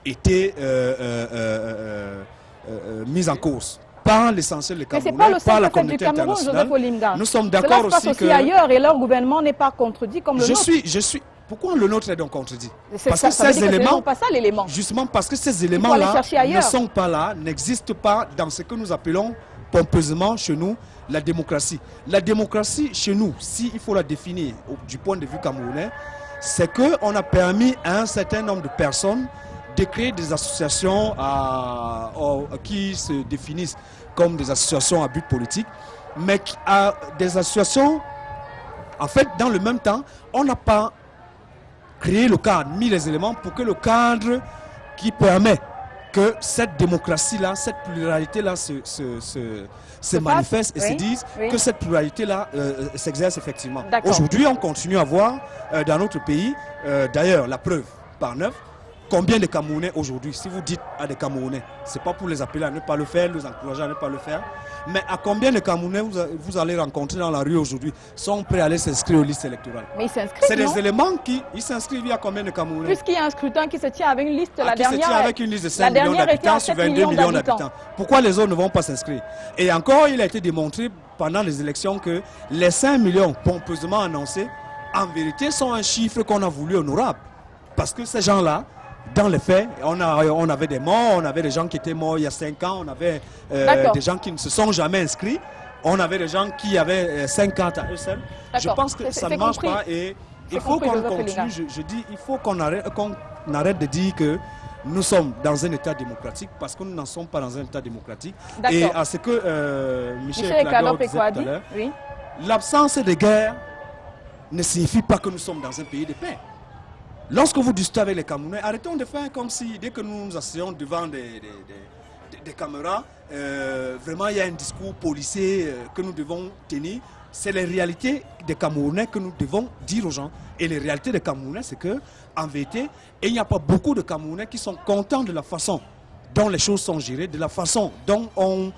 été mises en cause par l'essentiel des Camerounais, par la communauté internationale. Nous sommes d'accord aussi que... Cela se passe aussi ailleurs et leur gouvernement n'est pas contredit comme le nôtre. Pourquoi le nôtre est donc contredit? Parce que ces éléments, pas ça l'élément. Justement parce que ces éléments-là ne sont pas là, n'existent pas dans ce que nous appelons pompeusement chez nous la démocratie. La démocratie chez nous, s'il faut la définir du point de vue camerounais, c'est qu'on a permis à un certain nombre de personnes de créer des associations qui se définissent comme des associations à but politique, mais à des associations, en fait, dans le même temps, on n'a pas créé le cadre, mis les éléments pour que le cadre qui permet que cette démocratie-là, cette pluralité-là se manifeste et se dise que cette pluralité-là s'exerce effectivement. Aujourd'hui, on continue à voir dans notre pays, d'ailleurs, la preuve par 9, combien de Camerounais aujourd'hui, si vous dites à des Camerounais, ce n'est pas pour les appeler à ne pas le faire, les encourager à ne pas le faire, mais à combien de Camerounais vous allez rencontrer dans la rue aujourd'hui sont prêts à aller s'inscrire aux listes électorales? Mais ils s'inscrivent. C'est des éléments qui s'inscrivent. Il y a combien de Camerounais? Puisqu'il y a un scrutin qui se tient avec une liste, la dernière. Qui se tient avec une liste de 5 millions d'habitants sur 22 millions d'habitants. Pourquoi les autres ne vont pas s'inscrire? Et encore, il a été démontré pendant les élections que les 5 millions pompeusement annoncés, en vérité, sont un chiffre qu'on a voulu honorable. Parce que ces gens-là, dans les faits, on avait des morts, on avait des gens qui étaient morts il y a 5 ans, on avait des gens qui ne se sont jamais inscrits, on avait des gens qui avaient 5 ans à eux seuls. Je pense que ça ne marche pas et il faut qu'on continue, je dis, il faut qu'on arrête de dire que nous sommes dans un État démocratique parce que nous n'en sommes pas dans un État démocratique. Et à ce que Michel Eklador disait tout à l'heure, l'absence de guerre ne signifie pas que nous sommes dans un pays de paix. Lorsque vous discutez avec les Camerounais, arrêtons de faire comme si, dès que nous nous asseyons devant des caméras, vraiment il y a un discours policier que nous devons tenir. C'est les réalités des Camerounais que nous devons dire aux gens. Et les réalités des Camerounais, c'est qu'en vérité, il n'y a pas beaucoup de Camerounais qui sont contents de la façon dont les choses sont gérées, de la façon dont on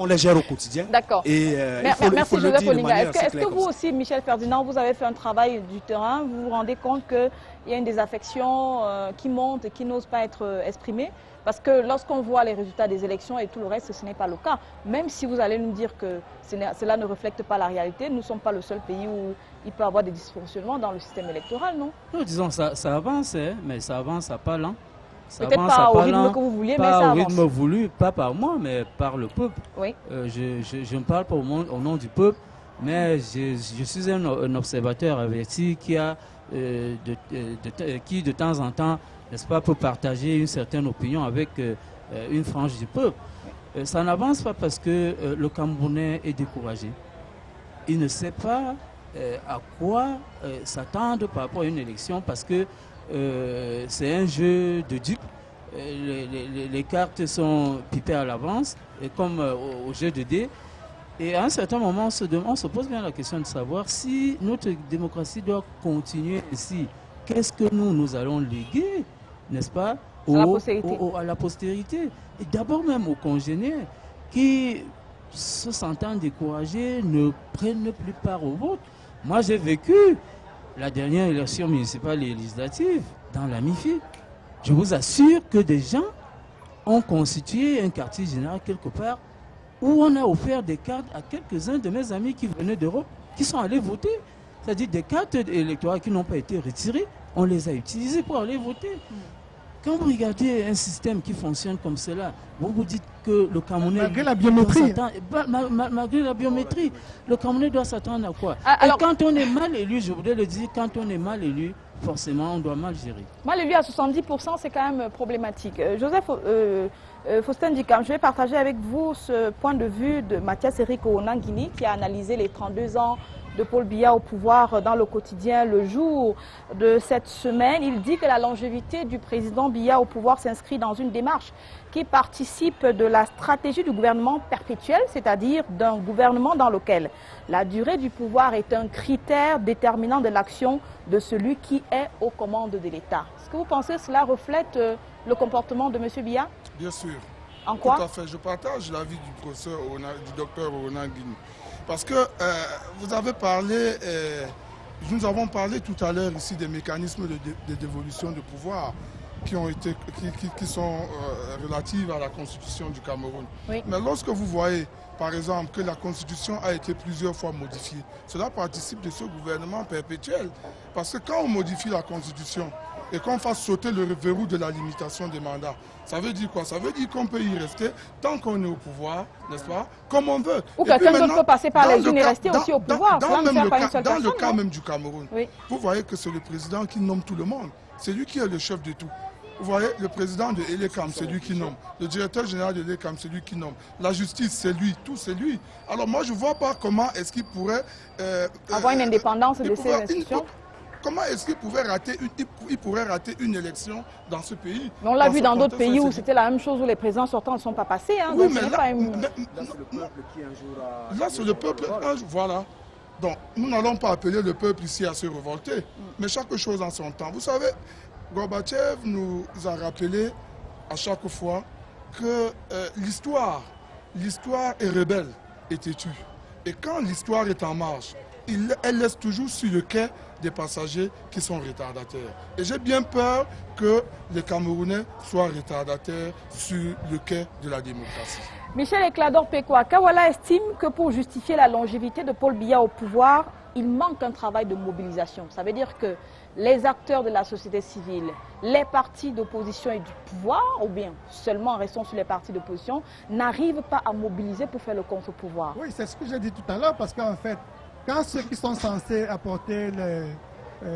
les gère au quotidien. D'accord. Merci Joseph Olinga. Est-ce que vous aussi, Michel Ferdinand, vous avez fait un travail du terrain, vous vous rendez compte qu'il y a une désaffection qui monte et qui n'ose pas être exprimée? Parce que lorsqu'on voit les résultats des élections et tout le reste, ce n'est pas le cas. Même si vous allez nous dire que cela ne reflète pas la réalité, nous ne sommes pas le seul pays où il peut y avoir des dysfonctionnements dans le système électoral, non? Nous disons ça avance, hein, mais ça avance à pas lent. Peut-être pas au rythme que vous vouliez, mais ça avance. Pas au rythme voulu, pas par moi, mais par le peuple. Oui. Je ne parle pas au nom du peuple, mais je suis un observateur averti qui de temps en temps, n'est-ce pas, peut partager une certaine opinion avec une frange du peuple. Ça n'avance pas parce que le Camerounais est découragé. Il ne sait pas à quoi s'attendre par rapport à une élection parce que c'est un jeu de dupes. Les cartes sont pipées à l'avance, comme au jeu de dés. Et à un certain moment, on se pose bien la question de savoir si notre démocratie doit continuer ainsi. Qu'est-ce que nous allons léguer, n'est-ce pas, à la postérité? Et d'abord même aux congénères qui, se sentant découragés, ne prennent plus part au vote. Moi, j'ai vécu la dernière élection municipale et législative dans la MIFI. Je vous assure que des gens ont constitué un quartier général quelque part où on a offert des cartes à quelques-uns de mes amis qui venaient d'Europe, qui sont allés voter. C'est-à-dire des cartes électorales qui n'ont pas été retirées, on les a utilisées pour aller voter. Quand vous regardez un système qui fonctionne comme cela, vous vous dites que le Camerounais... Malgré la biométrie. Malgré la biométrie, le Camerounais doit s'attendre à quoi? Et quand on est mal élu, je voudrais le dire, quand on est mal élu, forcément, on doit mal gérer. Mal élu à 70%, c'est quand même problématique. Joseph Faustin Dikam, je vais partager avec vous ce point de vue de Mathias Eric Onangini qui a analysé les 32 ans de Paul Biya au pouvoir dans le quotidien le jour de cette semaine. Il dit que la longévité du président Biya au pouvoir s'inscrit dans une démarche qui participe de la stratégie du gouvernement perpétuel, c'est-à-dire d'un gouvernement dans lequel la durée du pouvoir est un critère déterminant de l'action de celui qui est aux commandes de l'État. Est-ce que vous pensez que cela reflète le comportement de M. Biya? Bien sûr. En quoi? Tout à fait. Je partage l'avis du professeur, du docteur Onangini. Parce que vous avez parlé, nous avons parlé tout à l'heure ici des mécanismes de dévolution de pouvoir qui sont relatifs à la Constitution du Cameroun. Oui. Mais lorsque vous voyez, par exemple, que la Constitution a été plusieurs fois modifiée, cela participe de ce gouvernement perpétuel. Parce que quand on modifie la Constitution, et qu'on fasse sauter le verrou de la limitation des mandats. Ça veut dire quoi? Ça veut dire qu'on peut y rester tant qu'on est au pouvoir, n'est-ce pas? Comme on veut. Ou quelqu'un d'autre peut passer par les urnes et rester aussi au pouvoir. Dans le cas même du Cameroun, oui. Vous voyez que c'est le président qui nomme tout le monde. C'est lui qui est le chef de tout. Vous voyez, le président de Elecam, c'est lui qui nomme. Le directeur général de Elecam, c'est lui qui nomme. La justice, c'est lui. Tout, c'est lui. Alors moi, je ne vois pas comment est-ce qu'il pourrait... avoir une indépendance de ces institutions. Comment est-ce qu'il pourrait rater une élection dans ce pays? Mais on l'a vu dans d'autres pays où c'était la même chose, où les présidents sortants ne sont pas passés. Hein, oui, mais là, c'est le peuple. Voilà. Donc, nous n'allons pas appeler le peuple ici à se révolter. Mais chaque chose en son temps. Vous savez, Gorbatchev nous a rappelé à chaque fois que l'histoire est rebelle et têtue. Et quand l'histoire est en marche, elle laisse toujours sur le quai des passagers qui sont retardataires. Et j'ai bien peur que les Camerounais soient retardataires sur le quai de la démocratie. Michel Eklador-Pekwa, Kawala estime que pour justifier la longévité de Paul Biya au pouvoir, il manque un travail de mobilisation. Ça veut dire que les acteurs de la société civile, les partis d'opposition et du pouvoir, ou bien seulement restons sur les partis d'opposition, n'arrivent pas à mobiliser pour faire le contre-pouvoir. Oui, c'est ce que j'ai dit tout à l'heure, parce qu'en fait, quand ceux qui sont censés apporter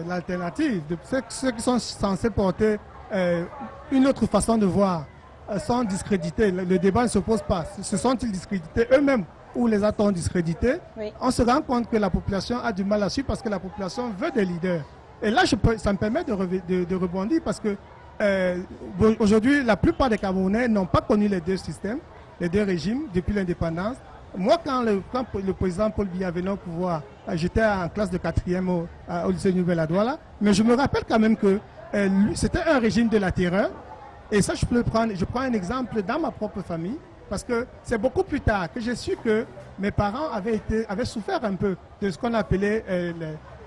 l'alternative, ceux qui sont censés porter une autre façon de voir, sont discrédités, le débat ne se pose pas. Se sont-ils discrédités eux-mêmes ou les a-t-on discrédités? Oui. On se rend compte que la population a du mal à suivre parce que la population veut des leaders. Et là, ça me permet de rebondir parce que aujourd'hui, la plupart des Camerounais n'ont pas connu les deux systèmes, les deux régimes depuis l'indépendance. Moi, quand le président Paul Biya venait au pouvoir, j'étais en classe de 4e au lycée Nouvelle-Adouala, mais je me rappelle quand même que c'était un régime de la terreur. Et ça, je prends un exemple dans ma propre famille, parce que c'est beaucoup plus tard que j'ai su que mes parents avaient souffert un peu de ce qu'on appelait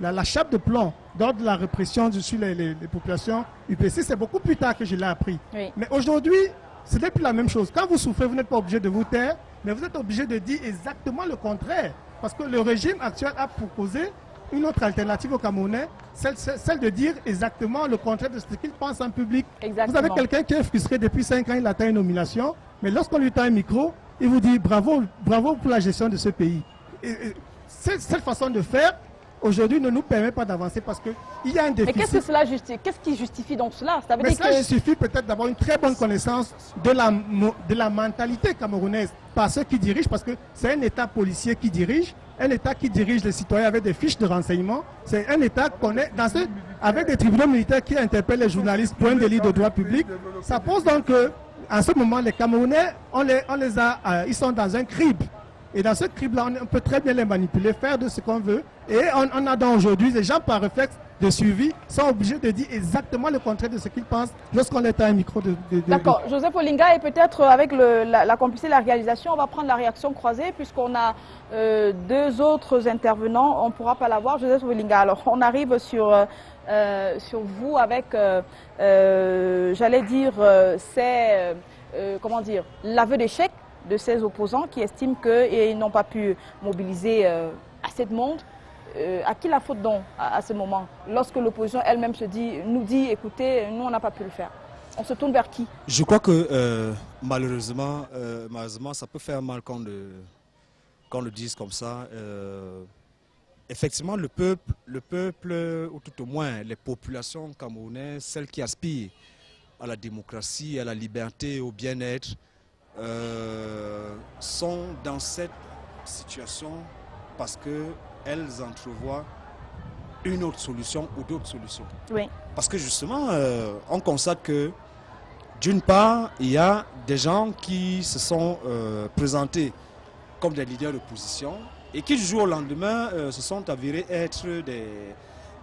la chape de plomb, lors de la répression sur les populations UPC. C'est beaucoup plus tard que je l'ai appris. Oui. Mais aujourd'hui, ce n'est plus la même chose. Quand vous souffrez, vous n'êtes pas obligé de vous taire, mais vous êtes obligé de dire exactement le contraire. Parce que le régime actuel a proposé une autre alternative aux Camerounais, celle de dire exactement le contraire de ce qu'il pense en public. Exactement. Vous avez quelqu'un qui est frustré depuis 5 ans, il attend une nomination, mais lorsqu'on lui tend un micro, il vous dit bravo, bravo pour la gestion de ce pays. Cette façon de faire, aujourd'hui, ne nous permet pas d'avancer parce qu'il y a un déficit. Mais qu'est-ce que cela justifie? Qu'est-ce qui justifie donc cela? Ça veut dire cela justifie peut-être d'avoir une très bonne connaissance de la mentalité camerounaise par ceux qui dirigent, parce que c'est un État policier qui dirige, un État qui dirige les citoyens avec des fiches de renseignement. C'est un État qu'on est avec des tribunaux militaires qui interpellent les journalistes pour un délit de droit public. Ça pose donc que, en ce moment, les Camerounais, ils sont dans un crible. Et dans ce crible-là, on peut très bien les manipuler, faire de ce qu'on veut. Et on a donc aujourd'hui, les gens par réflexe de suivi sont obligés de dire exactement le contraire de ce qu'ils pensent lorsqu'on est à un micro de... D'accord. Joseph Olinga, et peut-être avec la complicité de la réalisation, on va prendre la réaction croisée puisqu'on a deux autres intervenants. On ne pourra pas l'avoir. Joseph Olinga, alors on arrive sur vous avec, j'allais dire, comment dire, l'aveu d'échec de ces opposants qui estiment qu'ils n'ont pas pu mobiliser assez de monde. À qui la faute donc à ce moment? Lorsque l'opposition elle-même nous dit, écoutez, nous on n'a pas pu le faire. On se tourne vers qui? Je crois que malheureusement, ça peut faire mal qu'on le dise comme ça. Effectivement, le peuple, ou tout au moins les populations camerounaises, celles qui aspirent à la démocratie, à la liberté, au bien-être, sont dans cette situation parce qu'elles entrevoient une autre solution ou d'autres solutions. Oui. Parce que justement, on constate que d'une part, il y a des gens qui se sont présentés comme des leaders d'opposition et qui du jour au lendemain se sont avérés être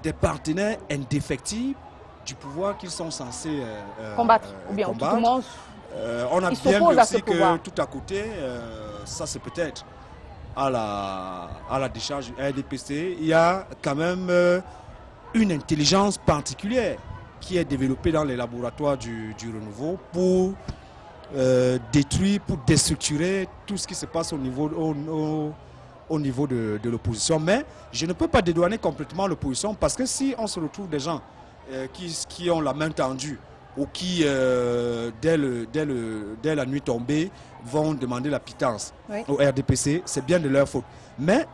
des partenaires indéfectibles du pouvoir qu'ils sont censés combattre. Ou bien combattre. On a bien vu aussi que tout à côté, ça c'est peut-être à la décharge du RDPC, il y a quand même une intelligence particulière qui est développée dans les laboratoires du renouveau pour détruire, pour déstructurer tout ce qui se passe au niveau de l'opposition. Mais je ne peux pas dédouaner complètement l'opposition parce que si on se retrouve des gens qui ont la main tendue ou qui, dès la nuit tombée, vont demander la pitance au RDPC, c'est bien de leur faute. Mais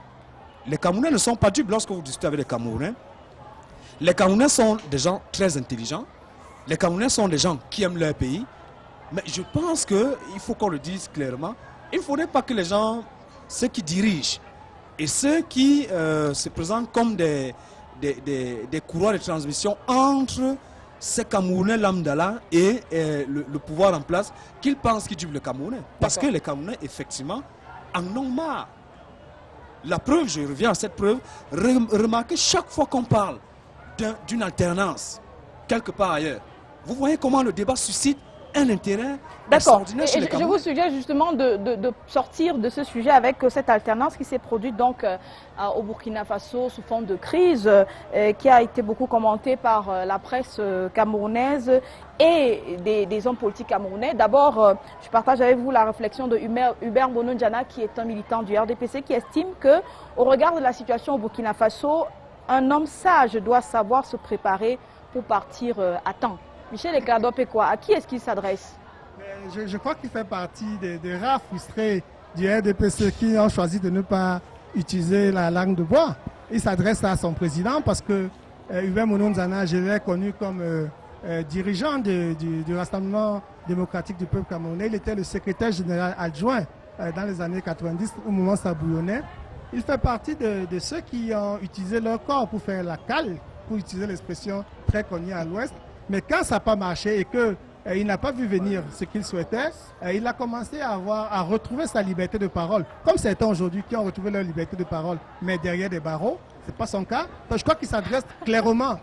les Camerounais ne sont pas dupes lorsque vous discutez avec les Camerounais. Les Camerounais sont des gens très intelligents. Les Camerounais sont des gens qui aiment leur pays. Mais je pense qu'il faut qu'on le dise clairement. Il ne faudrait pas que les gens, ceux qui dirigent et ceux qui se présentent comme des courroies de transmission entre ces Camerounais lambda et le pouvoir en place, qu'ils pensent qu'ils tuent le Camerounais. Parce que les Camerounais, effectivement, en ont marre. La preuve, je reviens à cette preuve, remarquez chaque fois qu'on parle d'une alternance, quelque part ailleurs, vous voyez comment le débat suscite un intérêt extraordinaire chez les Camerounais. Je vous suggère justement de sortir de ce sujet avec cette alternance qui s'est produite donc au Burkina Faso sous forme de crise, qui a été beaucoup commentée par la presse camerounaise et des hommes politiques camerounais. D'abord, je partage avec vous la réflexion de Hubert Bonondiana, qui est un militant du RDPC, qui estime que, au regard de la situation au Burkina Faso, un homme sage doit savoir se préparer pour partir à temps. Michel Ekladop, quoi? À qui est-ce qu'il s'adresse? Je crois qu'il fait partie des rares frustrés du RDPC qui ont choisi de ne pas utiliser la langue de bois. Il s'adresse à son président parce que Hubert Bonondiana, je l'ai connu comme dirigeant du Rassemblement démocratique du peuple camerounais. Il était le secrétaire général adjoint dans les années 90, au moment où ça bouillonnait. Il fait partie de ceux qui ont utilisé leur corps pour faire la cale, pour utiliser l'expression très connue à l'Ouest. Mais quand ça n'a pas marché et qu'il n'a pas vu venir ce qu'il souhaitait, il a commencé à retrouver sa liberté de parole. Comme certains aujourd'hui qui ont retrouvé leur liberté de parole, mais derrière des barreaux, ce n'est pas son cas. Donc je crois qu'il s'adresse clairement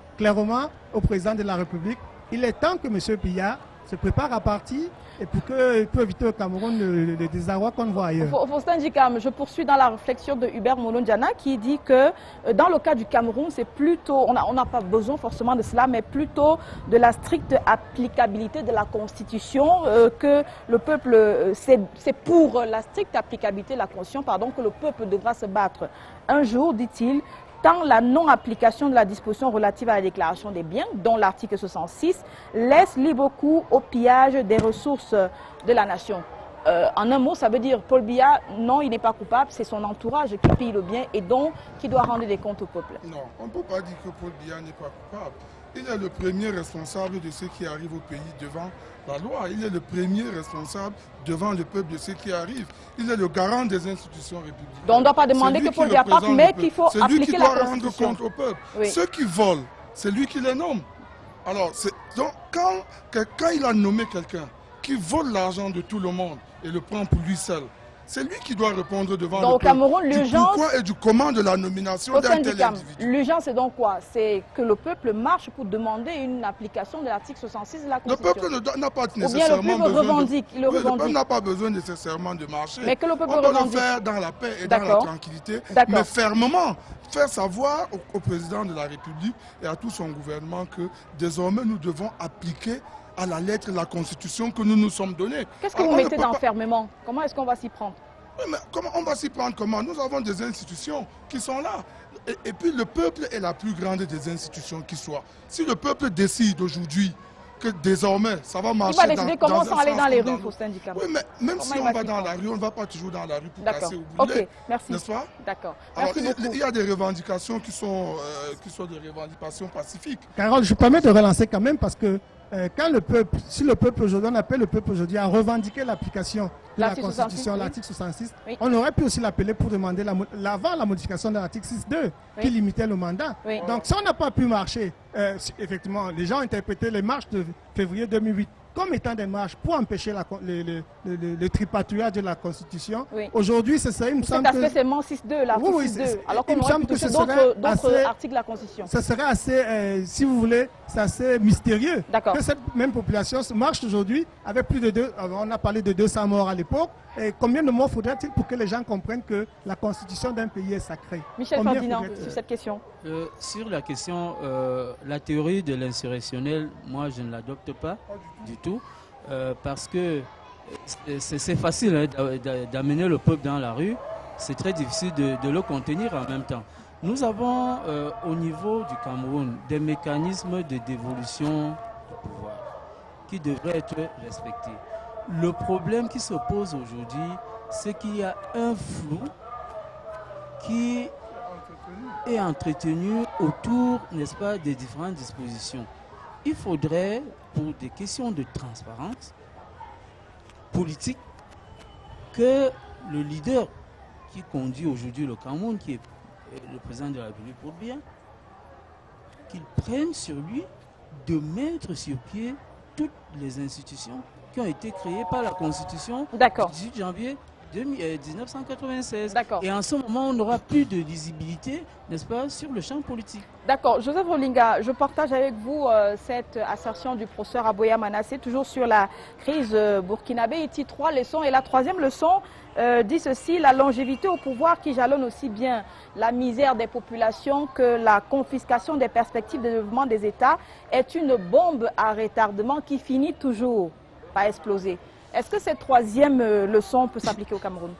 au président de la République. Il est temps que M. Biya se prépare à partir et pour qu'il puisse éviter au Cameroun le désarroi qu'on voit ailleurs. Faustin Djikam, je poursuis dans la réflexion de Hubert Bonondiana qui dit que dans le cas du Cameroun, c'est plutôt, on n'a pas besoin forcément de cela, mais plutôt de la stricte applicabilité de la Constitution, que le peuple, c'est pour la stricte applicabilité de la Constitution, que le peuple devra se battre. Un jour, dit-il, tant la non-application de la disposition relative à la déclaration des biens, dont l'article 66, laisse libre cours au pillage des ressources de la nation. En un mot, ça veut dire Paul Biya, non, il n'est pas coupable, c'est son entourage qui pille le bien et donc qui doit rendre des comptes au peuple. Non, on ne peut pas dire que Paul Biya n'est pas coupable. Il est le premier responsable de ce qui arrive au pays devant la loi. Il est le premier responsable devant le peuple de ce qui arrive. Il est le garant des institutions républicaines. Donc on ne doit pas demander que Paul Biya parte, mais qu'il faut appliquer la Constitution. C'est lui qui doit rendre compte au peuple. Oui. Ceux qui volent, c'est lui qui les nomme. Alors, donc, quand il a nommé quelqu'un qui vole l'argent de tout le monde et le prend pour lui seul, c'est lui qui doit répondre devant le peuple. Donc au Cameroun, l'urgence... Du pourquoi et du comment de la nomination d'un tel individu. L'urgence, c'est donc quoi? C'est que le peuple marche pour demander une application de l'article 66 de la Constitution. Le peuple n'a pas nécessairement besoin le peuple n'a pas besoin nécessairement de marcher. Mais que le peuple on peut le faire dans la paix et dans la tranquillité, mais fermement. Faire savoir au président de la République et à tout son gouvernement que désormais nous devons appliquer à la lettre la Constitution que nous nous sommes donnée. Qu'est-ce que vous mettez dans fermement? Comment est-ce qu'on va s'y prendre? Oui, mais comment on va s'y prendre? Comment? Nous avons des institutions qui sont là. Et puis le peuple est la plus grande des institutions qui soit. Si le peuple décide aujourd'hui que désormais ça va marcher, il va décider comment on aller dans les rues, Faustin Djikam. Oui, mais même si on va dans la rue, on ne va pas toujours dans la rue pour casser ou brûler. Ok, merci. N'est-ce pas? D'accord. Alors, il y a des revendications qui sont des revendications pacifiques. Carole, je permets de relancer quand même parce que si le peuple aujourd'hui, on appelle le peuple aujourd'hui à revendiquer l'application de la Constitution, l'article 66, oui. On aurait pu aussi l'appeler pour demander la modification de l'article 6.2 qui limitait le mandat. Oui. Donc si on n'a pas pu marcher, effectivement, les gens ont interprété les marches de février 2008 comme étant des marches pour empêcher le tripatouillage de la Constitution. Oui. Aujourd'hui, c'est ça, il me semble que... C'est seulement 6.2, l'article 6.2, alors qu'on aurait pu toucher d'autres articles de la Constitution. Ça serait assez, si vous voulez, c'est assez mystérieux que cette même population marche aujourd'hui avec plus de on a parlé de 200 morts à l'époque. Et combien de morts faudrait-il pour que les gens comprennent que la Constitution d'un pays est sacrée? Michel Ferdinand, sur cette question. Sur la question, la théorie de l'insurrectionnel, moi je ne l'adopte pas du tout, parce que c'est facile d'amener le peuple dans la rue, c'est très difficile de le contenir en même temps. Nous avons au niveau du Cameroun des mécanismes de dévolution du pouvoir qui devraient être respectés. Le problème qui se pose aujourd'hui, c'est qu'il y a un flou qui est entretenu autour, n'est-ce pas, des différentes dispositions. Il faudrait, pour des questions de transparence politique, que le leader qui conduit aujourd'hui le Cameroun, qui est le président de la République pour bien, qu'il prenne sur lui de mettre sur pied toutes les institutions qui ont été créées par la Constitution du 18 janvier 1996. Et en ce moment, on n'aura plus de lisibilité, n'est-ce pas, sur le champ politique. D'accord. Joseph Olinga, je partage avec vous cette assertion du professeur Aboya Manassé, toujours sur la crise burkinabé. Il tire 3 leçons. Et la troisième leçon dit ceci: la longévité au pouvoir qui jalonne aussi bien la misère des populations que la confiscation des perspectives de développement des États est une bombe à retardement qui finit toujours par exploser. Est-ce que cette troisième leçon peut s'appliquer au Cameroun?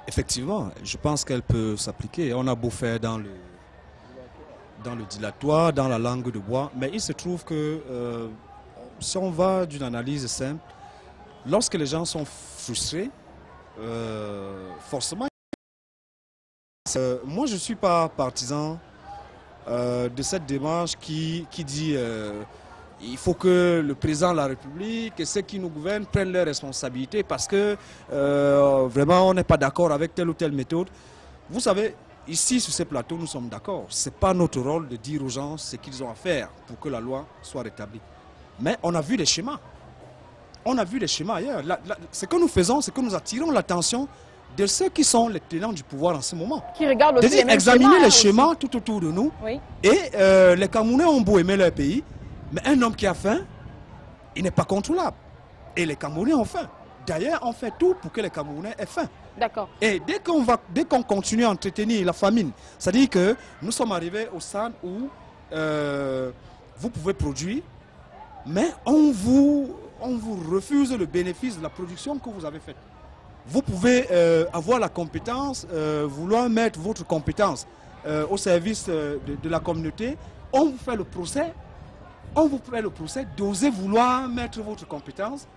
Effectivement, je pense qu'elle peut s'appliquer. On a beau faire dans le dilatoire, dans la langue de bois, mais il se trouve que si on va d'une analyse simple, lorsque les gens sont frustrés, forcément, moi je ne suis pas partisan de cette démarche qui dit il faut que le président de la République et ceux qui nous gouvernent prennent leurs responsabilités parce que vraiment on n'est pas d'accord avec telle ou telle méthode. Vous savez, ici sur ces plateaux nous sommes d'accord. Ce n'est pas notre rôle de dire aux gens ce qu'ils ont à faire pour que la loi soit rétablie. Mais on a vu des schémas. On a vu des schémas ailleurs. Ce que nous faisons, c'est que nous attirons l'attention de ceux qui sont les tenants du pouvoir en ce moment. Qui regardent aussi les mêmes examiner schémas, les schémas tout autour de nous. Oui. Et les Camerounais ont beau aimer leur pays, mais un homme qui a faim, il n'est pas contrôlable. Et les Camerounais ont faim. D'ailleurs, on fait tout pour que les Camerounais aient faim. D'accord. Et dès qu'on continue à entretenir la famine, c'est-à-dire que nous sommes arrivés au stade où vous pouvez produire, mais on vous refuse le bénéfice de la production que vous avez faite. Vous pouvez avoir la compétence, vouloir mettre votre compétence au service de la communauté. On vous fait le procès. On vous fait le procès d'oser vouloir mettre votre compétence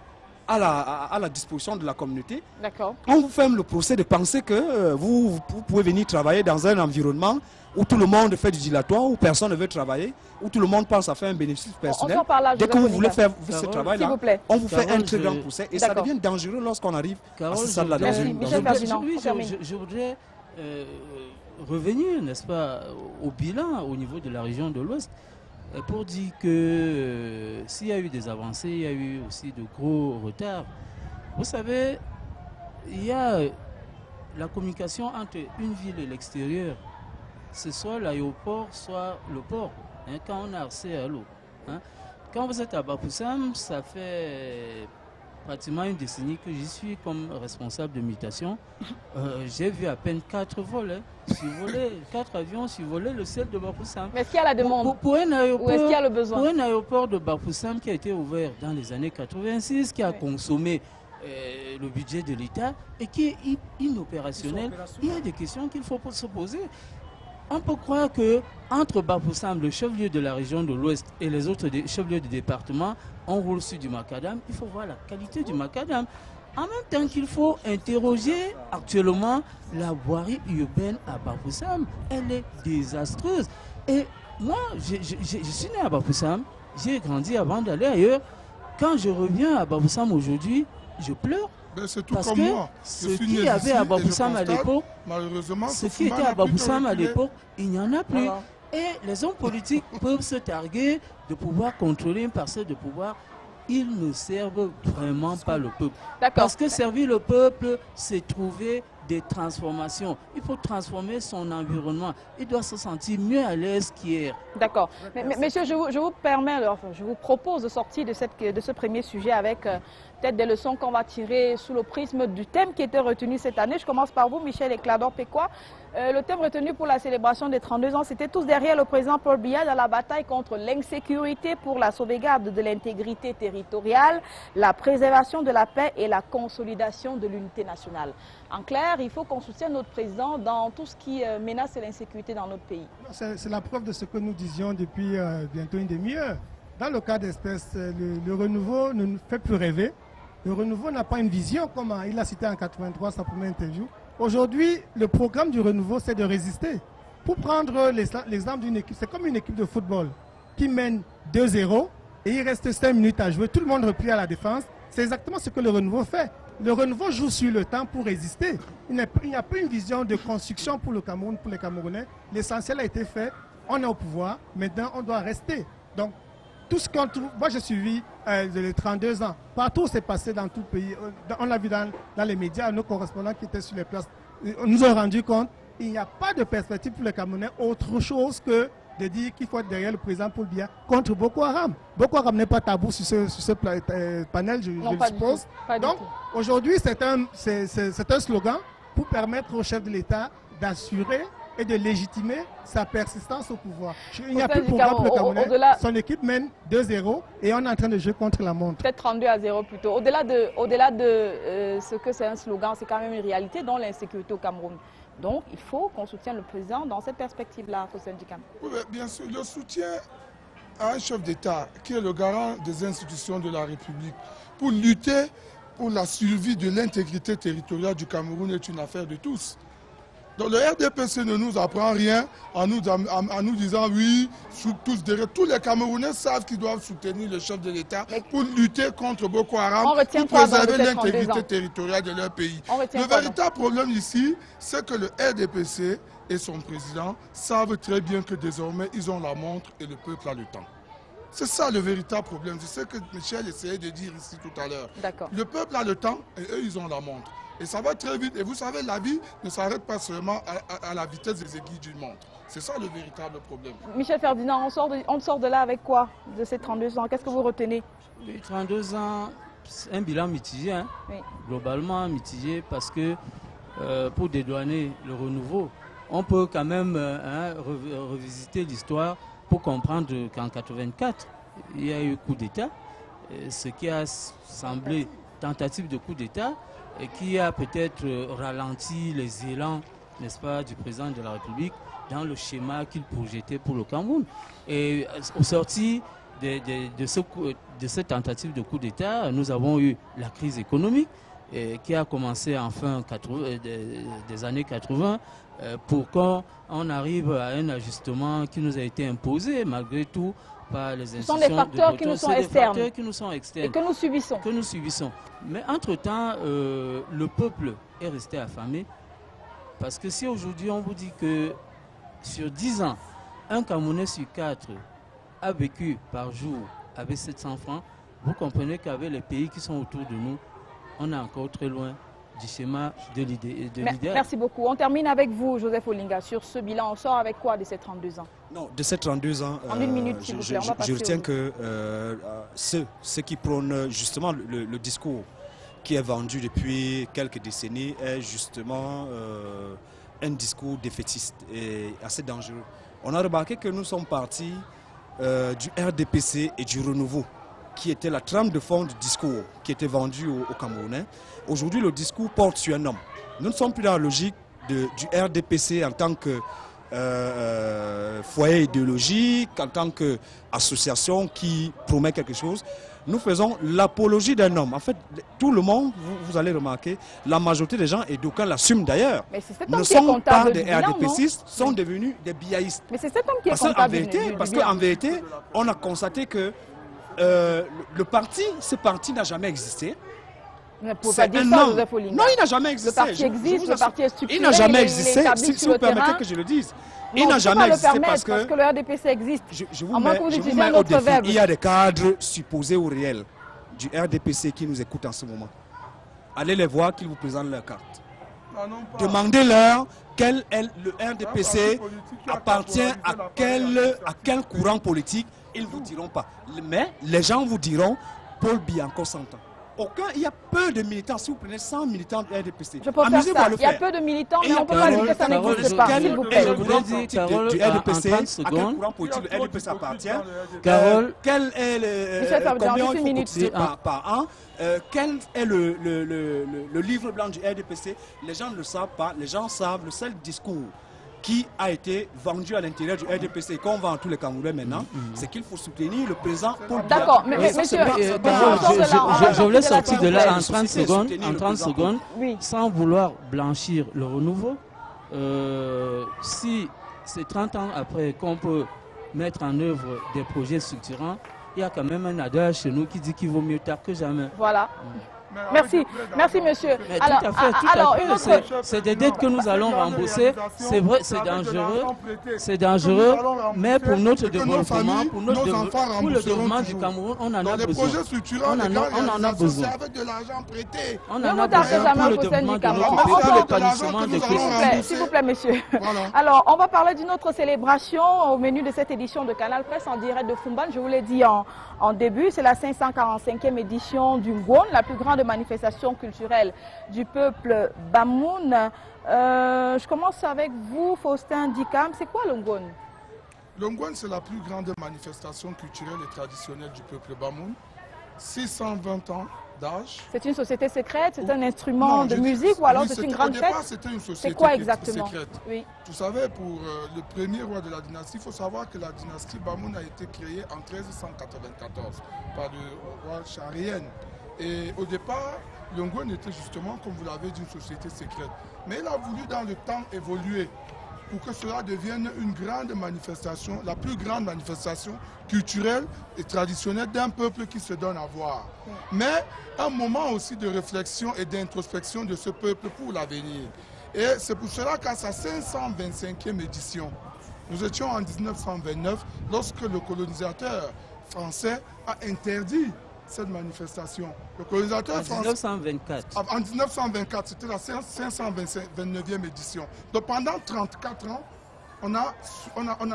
à la disposition de la communauté. D'accord. On vous fait le procès de penser que vous pouvez venir travailler dans un environnement où tout le monde fait du dilatoire, où personne ne veut travailler, où tout le monde pense à faire un bénéfice personnel. Dès que vous voulez faire ce travail-là, on vous fait un très grand procès et ça devient dangereux lorsqu'on arrive à ce stade-là. Je voudrais revenir, n'est-ce pas, au bilan au niveau de la région de l'Ouest pour dire que s'il y a eu des avancées, il y a eu aussi de gros retards. Vous savez, il y a la communication entre une ville et l'extérieur. C'est soit l'aéroport, soit le port, hein, quand on a accès à l'eau. Hein. Quand vous êtes à Bafoussam, ça fait pratiquement une décennie que j'y suis comme responsable de mutation. J'ai vu à peine 4 vols, survoler, 4 avions survoler le ciel de Bafoussam. Mais est-ce qu'il y a la demande pour un aéroport, ou est-ce qu'il y a le besoin? Pour un aéroport de Bafoussam qui a été ouvert dans les années 86, qui a consommé le budget de l'État et qui est inopérationnel, il y a des questions qu'il faut se poser. On peut croire qu'entre Bafoussam, le chef-lieu de la région de l'Ouest, et les autres chefs-lieux du département, on roule sur du macadam. Il faut voir la qualité du macadam. En même temps qu'il faut interroger actuellement la voirie urbaine à Bafoussam. Elle est désastreuse. Et moi, je suis né à Bafoussam, j'ai grandi avant d'aller ailleurs. Quand je reviens à Bafoussam aujourd'hui, je pleure. C'est tout parce comme que moi. ce qui y avait à Bafoussam à l'époque, ce qui était à Bafoussam à l'époque, il n'y en a plus. Voilà. Et les hommes politiques peuvent se targuer de pouvoir contrôler une parcelle de pouvoir. Ils ne servent vraiment pas le peuple. Parce que servir le peuple, c'est trouver des transformations. Il faut transformer son environnement. Il doit se sentir mieux à l'aise qu'hier. D'accord. Messieurs, je vous permets, je vous propose de sortir de ce premier sujet avec peut-être des leçons qu'on va tirer sous le prisme du thème qui était retenu cette année. Je commence par vous, Michel Eclador-Péquois. Le thème retenu pour la célébration des 32 ans, c'était tous derrière le président Paul Biya dans la bataille contre l'insécurité pour la sauvegarde de l'intégrité territoriale, la préservation de la paix et la consolidation de l'unité nationale. En clair, il faut qu'on soutienne notre président dans tout ce qui menace l'insécurité dans notre pays. C'est la preuve de ce que nous disions depuis bientôt une demi-heure. Dans le cas d'espèce, le renouveau ne nous fait plus rêver. Le renouveau n'a pas une vision, comme il a cité en 83 sa première interview. Aujourd'hui, le programme du renouveau, c'est de résister. Pour prendre l'exemple d'une équipe, c'est comme une équipe de football qui mène 2-0 et il reste 5 minutes à jouer. Tout le monde replie à la défense. C'est exactement ce que le renouveau fait. Le renouveau joue sur le temps pour résister. Il n'y a pas une vision de construction pour le Cameroun, pour les Camerounais. L'essentiel a été fait. On est au pouvoir. Maintenant, on doit rester. Donc, tout ce qu'on trouve, moi j'ai suivi les 32 ans, partout où c'est passé dans tout le pays, on l'a vu dans les médias, nos correspondants qui étaient sur les places nous ont rendu compte qu'il n'y a pas de perspective pour les Camerounais autre chose que de dire qu'il faut être derrière le président Paul Biya contre Boko Haram. Boko Haram n'est pas tabou sur ce panel, je le suppose. Donc aujourd'hui c'est un slogan pour permettre au chef de l'État d'assurer et de légitimer sa persistance au pouvoir. Il n'y a plus de programme pour le Camerounais. Son équipe mène 2-0 et on est en train de jouer contre la montre. Peut-être 32-0 plutôt. Au-delà de ce que c'est un slogan, c'est quand même une réalité dans l'insécurité au Cameroun. Donc il faut qu'on soutienne le président dans cette perspective-là, Hossein Dikam. Oui, bien sûr, le soutien à un chef d'État qui est le garant des institutions de la République pour lutter pour la survie de l'intégrité territoriale du Cameroun est une affaire de tous. Donc le RDPC ne nous apprend rien en nous disant oui, tous derrière. Tous les Camerounais savent qu'ils doivent soutenir le chef de l'État pour lutter contre Boko Haram, pour préserver l'intégrité territoriale de leur pays. Le véritable problème ici, c'est que le RDPC et son président savent très bien que désormais ils ont la montre et le peuple a le temps. C'est ça le véritable problème. C'est ce que Michel essayait de dire ici tout à l'heure. Le peuple a le temps et eux ils ont la montre. Et ça va très vite. Et vous savez, la vie ne s'arrête pas seulement à la vitesse des aiguilles d'une montre. C'est ça le véritable problème. Michel Ferdinand, on sort de là avec quoi de ces 32 ans? Qu'est-ce que vous retenez? Les 32 ans, c'est un bilan mitigé, hein? Oui. Globalement mitigé, parce que pour dédouaner le renouveau, on peut quand même revisiter l'histoire pour comprendre qu'en 84, il y a eu coup d'État, ce qui a semblé tentative de coup d'État, et qui a peut-être ralenti les élans, n'est-ce pas, du président de la République dans le schéma qu'il projetait pour le Cameroun. Et au sorti de cette tentative de coup d'État, nous avons eu la crise économique qui a commencé en fin des années 80 pour qu'on arrive à un ajustement qui nous a été imposé malgré tout par les institutions. Ce sont des facteurs qui nous sont externes. Et que nous subissons. Que nous subissons. Mais entre-temps, le peuple est resté affamé. Parce que si aujourd'hui on vous dit que sur 10 ans, un Camerounais sur 4 a vécu par jour avec 700 francs, vous comprenez qu'avec les pays qui sont autour de nous, on est encore très loin du schéma de l'idéal. Merci beaucoup. On termine avec vous, Joseph Olinga, sur ce bilan. On sort avec quoi de ces 32 ans? Non, de ces 32 ans, en une minute, s'il vous plaît. Je retiens que ceux qui prônent justement le discours qui est vendu depuis quelques décennies est justement un discours défaitiste et assez dangereux. On a remarqué que nous sommes partis du RDPC et du renouveau, qui était la trame de fond du discours qui était vendu aux Camerounais. Aujourd'hui, le discours porte sur un homme. Nous ne sommes plus dans la logique du RDPC en tant que foyer idéologique, en tant qu'association qui promet quelque chose. Nous faisons l'apologie d'un homme. En fait, tout le monde, vous allez remarquer, la majorité des gens, et d'aucuns l'assument d'ailleurs, ne sont pas des RDPCistes, sont devenus des biaïstes. Mais c'est cet homme qui est comptable. Parce qu'en vérité, on a constaté que le parti, ce parti n'a jamais existé. C'est un homme. Non, il n'a jamais existé. Le parti existe, le parti est structuré. Il n'a jamais existé, si vous permettez que je le dise. Il n'a jamais existé parce que le RDPC existe. Je vous mets au défi. Il y a des cadres supposés ou réels du RDPC qui nous écoutent en ce moment. Allez les voir, qu'ils vous présentent leur carte. Demandez-leur quel est le RDPC appartient à quel courant politique. Ils ne vous diront pas. Mais les gens vous diront Paul Biya encore 100 ans. il y a peu de militants. Si vous prenez 100 militants de RDPC, je peux faire ça. Il y a peu de militants, mais on ne peut pas dire que ça n'existe pas, s'il vous plaît. Je voudrais dire, Carole, du RDPC, en 30 secondes. à quel courant politique le RDPC appartient, Carole, quel est combien il faut cotiser par an, quel est le livre blanc du RDPC. Les gens ne le savent pas. Les gens savent le seul discours qui a été vendu à l'intérieur du RDPC et qu'on vend à tous les Camerounais maintenant, c'est qu'il faut soutenir le président Paul Biya. D'accord, mais monsieur, je voulais sortir de là en 30 secondes, oui, sans vouloir blanchir le renouveau. Si c'est 30 ans après qu'on peut mettre en œuvre des projets structurants, il y a quand même un adage chez nous qui dit qu'il vaut mieux tard que jamais. Voilà. Merci, merci monsieur. Mais alors, c'est des dettes que nous allons rembourser. C'est vrai, c'est dangereux, mais pour notre développement, pour le développement du Cameroun, on en a besoin. On en a besoin. Avec de l'argent prêté. On en a besoin pour le développement de notre pays, pour l'épanouissement de tous. S'il vous plaît, monsieur. Alors, on va parler d'une autre célébration au menu de cette édition de Canal Presse en direct de Foumban. Je vous l'ai dit en début, c'est la 545e édition du Ngwon, la plus grande manifestation culturelle du peuple Bamoun. Je commence avec vous, Faustin Dikam. C'est quoi le Ngwon? Le Ngwon, c'est la plus grande manifestation culturelle et traditionnelle du peuple Bamoun. 620 ans d'âge. C'est une société secrète? C'est un instrument de musique ou alors c'est une grande fête? C'était une société C'est quoi exactement secrète. Oui. Vous savez, pour le premier roi de la dynastie, il faut savoir que la dynastie Bamoun a été créée en 1394 par le roi Charien. Et au départ, le Ngwon était justement, comme vous l'avez dit, une société secrète. Mais il a voulu dans le temps évoluer pour que cela devienne une grande manifestation, la plus grande manifestation culturelle et traditionnelle d'un peuple qui se donne à voir. Mais un moment aussi de réflexion et d'introspection de ce peuple pour l'avenir. Et c'est pour cela qu'à sa 525e édition, nous étions en 1929, lorsque le colonisateur français a interdit cette manifestation. Le colonisateur français... En 1924. En 1924, c'était la 529e édition. Donc pendant 34 ans, on a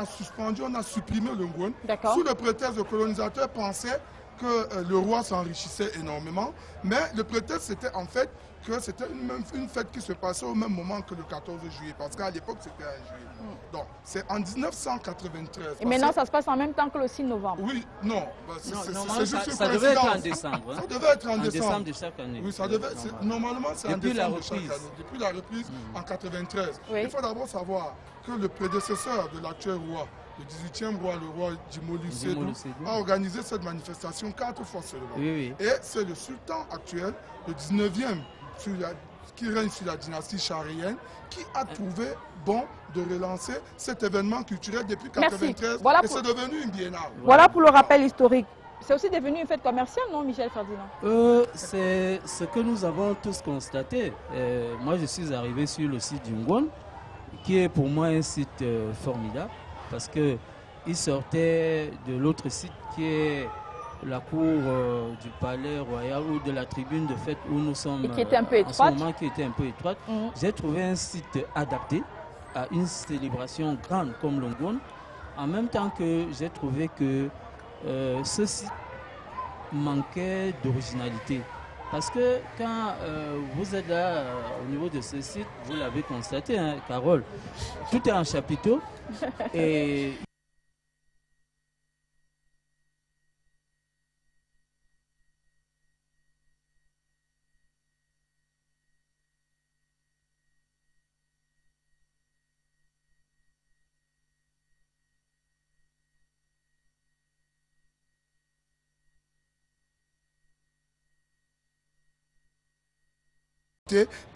suspendu, on a supprimé le Ngwon. Sous le prétexte, le colonisateur pensait que le roi s'enrichissait énormément. Mais le prétexte, c'était en fait que c'était une fête qui se passait au même moment que le 14 juillet. Parce qu'à l'époque, c'était un juillet. Donc, c'est en 1993. Et maintenant, ça se passe en même temps que le 6 novembre. Oui, non. Ça devait être en décembre. Ça devait être en décembre de chaque année. Oui, ça devait. Normalement, c'est en décembre de chaque année. Depuis la reprise en 93. Oui. Il faut d'abord savoir que le prédécesseur de l'actuel roi, le 18e roi, le roi Djimolu Sédou, a organisé cette manifestation 4 fois seulement. Oui. Et c'est le sultan actuel, le 19e, qui règne sur la dynastie charienne, qui a trouvé bon de relancer cet événement culturel depuis 1993. Voilà et c'est devenu une biennale. Voilà pour le rappel historique. C'est aussi devenu une fête commerciale, non, Michel Ferdinand? C'est ce que nous avons tous constaté. Moi, je suis arrivé sur le site du Ngwon, qui est pour moi un site formidable, parce qu'il sortait de l'autre site qui est la cour du palais royal ou de la tribune de fête où nous sommes. Et qui était un peu étroite. En ce moment, qui était un peu étroite. J'ai trouvé un site adapté à une célébration grande comme le Ngwon, en même temps que j'ai trouvé que ce site manquait d'originalité. Parce que quand vous êtes là au niveau de ce site, vous l'avez constaté, hein, Carole, tout est en chapiteau et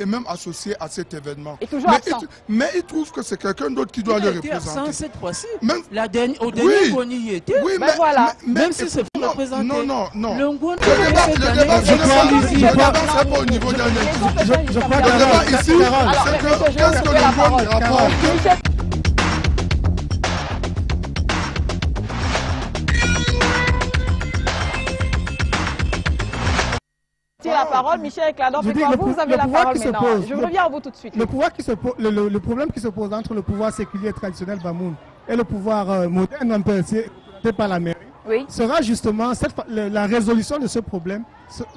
même associé à cet événement. Et toujours mais il trouve que c'est quelqu'un d'autre qui doit le représenter. Cette fois-ci, au dernier qu'on y était, oui, mais voilà. Même si c'est pour représenter. Non. Le Ngwon, le débat, c'est pas au niveau d'un Je crois le débat ici, c'est que qu'est-ce que le Ngwon rapporte. La parole, Michel Clador, vous avez la parole maintenant. Je reviens à vous tout de suite. Le problème qui se pose entre le pouvoir séculier traditionnel Bamoun et le pouvoir moderne, un peu, c'est par la mairie. oui, sera justement la résolution de ce problème.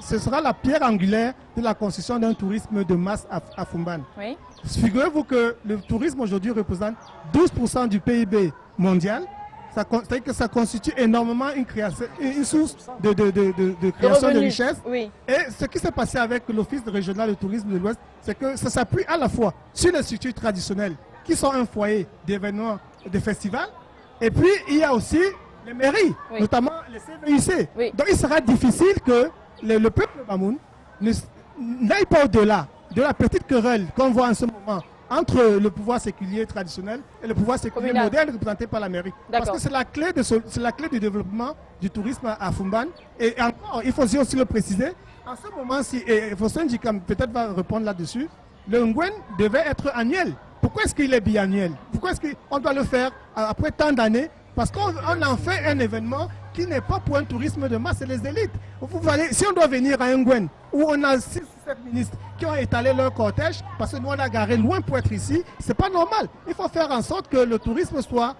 Ce sera la pierre angulaire de la construction d'un tourisme de masse à Foumban. oui. Figurez-vous que le tourisme aujourd'hui représente 12% du PIB mondial. C'est-à-dire que ça constitue énormément une source de création de richesse. Oui. Et ce qui s'est passé avec l'Office régional de tourisme de l'Ouest, c'est que ça s'appuie à la fois sur les structures traditionnelles qui sont un foyer d'événements, de festivals, et puis il y a aussi les mairies, oui, notamment les CVIC. Oui. Donc il sera difficile que le peuple bamoun n'aille pas au-delà de la petite querelle qu'on voit en ce moment entre le pouvoir séculier traditionnel et le pouvoir séculier moderne représenté par la mairie. Parce que c'est la clé du développement du tourisme à Foumban. Et encore, il faut aussi le préciser, en ce moment-ci, et Faustin Djikam peut-être va répondre là-dessus, le Ngwen devait être annuel. Pourquoi est-ce qu'il est biannuel? Pourquoi est-ce qu'on doit le faire après tant d'années? Parce qu'on en fait un événement qui n'est pas pour un tourisme de masse, c'est les élites. Si on doit venir à un Ngwen, où on a 6 ou 7 ministres qui ont étalé leur cortège, parce que nous on a garé loin pour être ici, c'est pas normal. Il faut faire en sorte que le tourisme soit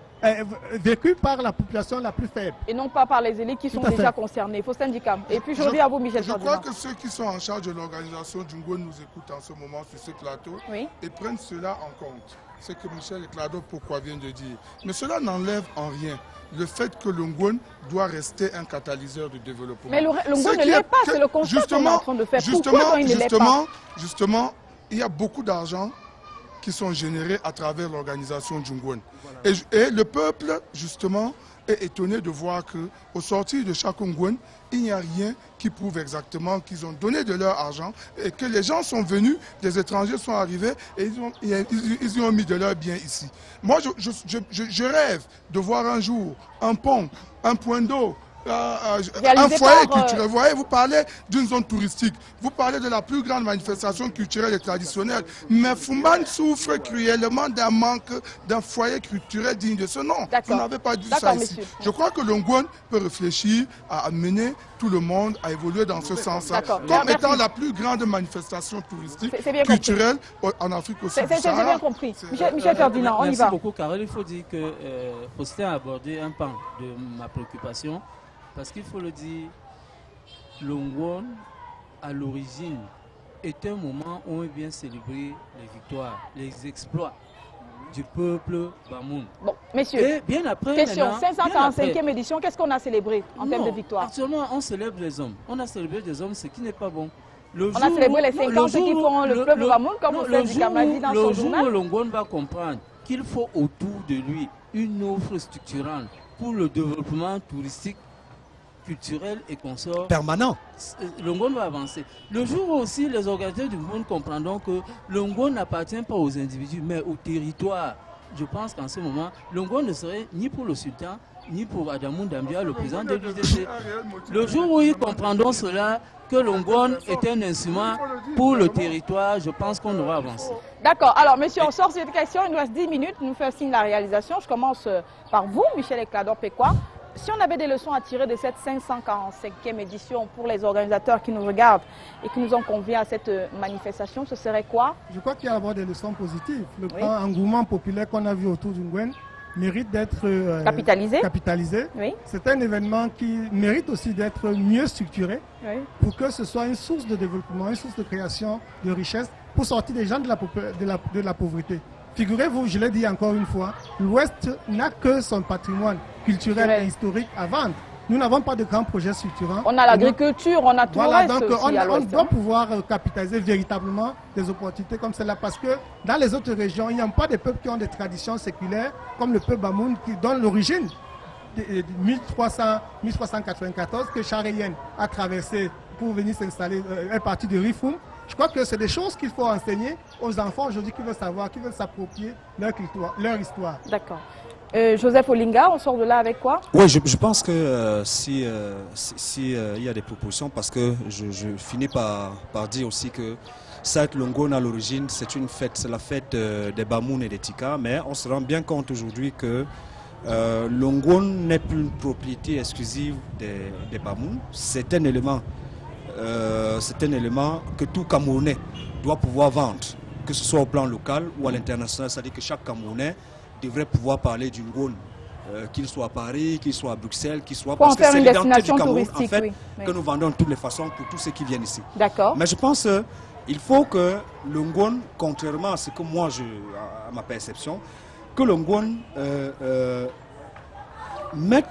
vécu par la population la plus faible. Et non pas par les élites qui sont déjà concernées. Il faut syndicam. Et puis je reviens à vous, Michel Ferdinand. Je crois que ceux qui sont en charge de l'organisation du Ngwen nous écoutent en ce moment sur ce plateau, oui, et prennent cela en compte. C'est que Michel Ecladope pourquoi vient de dire. Mais cela n'enlève en rien le fait que le Ngwen doit rester un catalyseur de développement. Mais le Ngwen ne l'est pas, c'est le constat qu'on est en train de faire. Pourquoi il ne l'est pas? Justement, il y a beaucoup d'argent qui sont générés à travers l'organisation du Ngwen. Et le peuple, justement, est étonné de voir qu'au sortir de chaque Ngwen, il n'y a rien qui prouve exactement qu'ils ont donné de leur argent et que les gens sont venus, des étrangers sont arrivés et ils ont mis de leur bien ici. Moi, je rêve de voir un jour un pont, un point d'eau, un foyer culturel. Vous voyez, vous parlez d'une zone touristique, vous parlez de la plus grande manifestation culturelle et traditionnelle, mais Foumban souffre cruellement d'un manque d'un foyer culturel digne de ce nom. Vous n'avez pas dit ça ici. Je crois que le Ngwen peut réfléchir à amener tout le monde à évoluer dans ce sens-là, comme étant la plus grande manifestation touristique, culturelle en Afrique aussi. C'est bien compris. Michel Ferdinand, on y va. Merci beaucoup, Carole. Il faut dire que Faustin a abordé un pan de ma préoccupation. Parce qu'il faut le dire, le Ngwen, à l'origine, est un moment où on vient célébrer les victoires, les exploits du peuple Bamoun. Bon, messieurs, et bien après, question, 545e édition, qu'est-ce qu'on a célébré en termes de victoire? Actuellement, on célèbre les hommes. On a célébré des hommes, ce qui n'est pas bon. On a célébré les 50 qui font le peuple Bamoun, comme vous faites du Kamadi dans son journal. Le jour où le Ngwen va comprendre qu'il faut autour de lui une offre structurante pour le développement touristique, culturel et consort permanent. Le Ngwen va avancer. Le jour où aussi les organisateurs du Ngwen comprendront que le Ngwen n'appartient pas aux individus mais au territoire. Je pense qu'en ce moment, le Ngwen ne serait ni pour le sultan, ni pour Adamou Dambia, le président de l'UDC. Le jour où ils comprendront cela, que le Ngwen est un instrument pour le territoire, je pense qu'on aura avancé. D'accord. Alors, monsieur, on sort cette question. Il nous reste 10 minutes. Nous faisons signe de la réalisation. Je commence par vous, Michel Ecladope-Péquois. Si on avait des leçons à tirer de cette 545e édition pour les organisateurs qui nous regardent et qui nous ont conviés à cette manifestation, ce serait quoi? Je crois qu'il y a d'abord des leçons positives. Le grand engouement populaire qu'on a vu autour du Ngwen mérite d'être capitalisé. Oui. C'est un événement qui mérite aussi d'être mieux structuré, oui, pour que ce soit une source de développement, une source de création de richesse pour sortir des gens de la pauvreté. Figurez-vous, je l'ai dit encore une fois, l'Ouest n'a que son patrimoine culturel et historique à vendre. Nous n'avons pas de grands projets structurants. On a l'agriculture, on a tout le reste donc aussi on doit pouvoir capitaliser véritablement des opportunités comme celle-là, parce que dans les autres régions, il n'y a pas de peuples qui ont des traditions séculaires comme le peuple Bamoun, qui donne l'origine de 1394 que Charayenne a traversé pour venir s'installer, est parti de Rifoum. Je crois que c'est des choses qu'il faut enseigner aux enfants aujourd'hui qui veulent savoir, qui veulent s'approprier leur histoire. D'accord. Joseph Olinga, on sort de là avec quoi? Oui, je pense que si il y a des propositions, parce que je finis par dire aussi que certes, le Ngwen à l'origine, c'est une fête, c'est la fête des Bamoun et des Tika, mais on se rend bien compte aujourd'hui que le Ngwen n'est plus une propriété exclusive des Bamoun. C'est un élément que tout Camerounais doit pouvoir vendre, que ce soit au plan local ou à l'international. C'est-à-dire que chaque Camerounais devrait pouvoir parler du Ngwen qu'il soit à Paris, qu'il soit à Bruxelles, qu'il soit... Pour en parce que faire c'est une l'identité du destination Cameroun, touristique, en fait, oui. que nous vendons de toutes les façons pour tous ceux qui viennent ici. D'accord. Mais je pense qu'il faut que le Ngoni, contrairement à ce que moi, à ma perception, que le Ngoni mette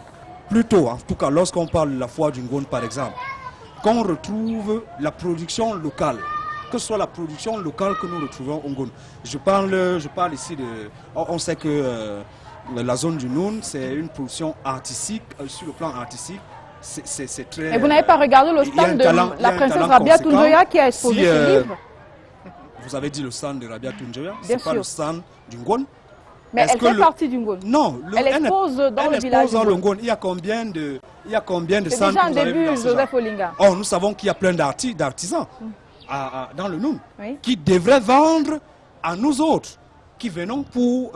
plutôt, en tout cas lorsqu'on parle de la foire du Ngoni par exemple, qu'on retrouve la production locale, que ce soit la production locale que nous retrouvons au Ngoni. Je parle ici de... On sait que la zone du Noun, c'est une production artistique, sur le plan artistique, c'est très... Et vous n'avez pas regardé le stand de la princesse Rabia Tounjoya qui a exposé ses livres? Vous avez dit le stand de Rabia Tounjoya, Bien c'est pas sûr. le stand du Ngoni. Mais elle fait partie du Ngoni. Non, elle expose dans le village du Ngoni. Il y a combien de stands? C'est déjà un début, Joseph Olinga. Oh, nous savons qu'il y a plein d'artisans dans le Noun qui devraient vendre à nous autres qui venons pour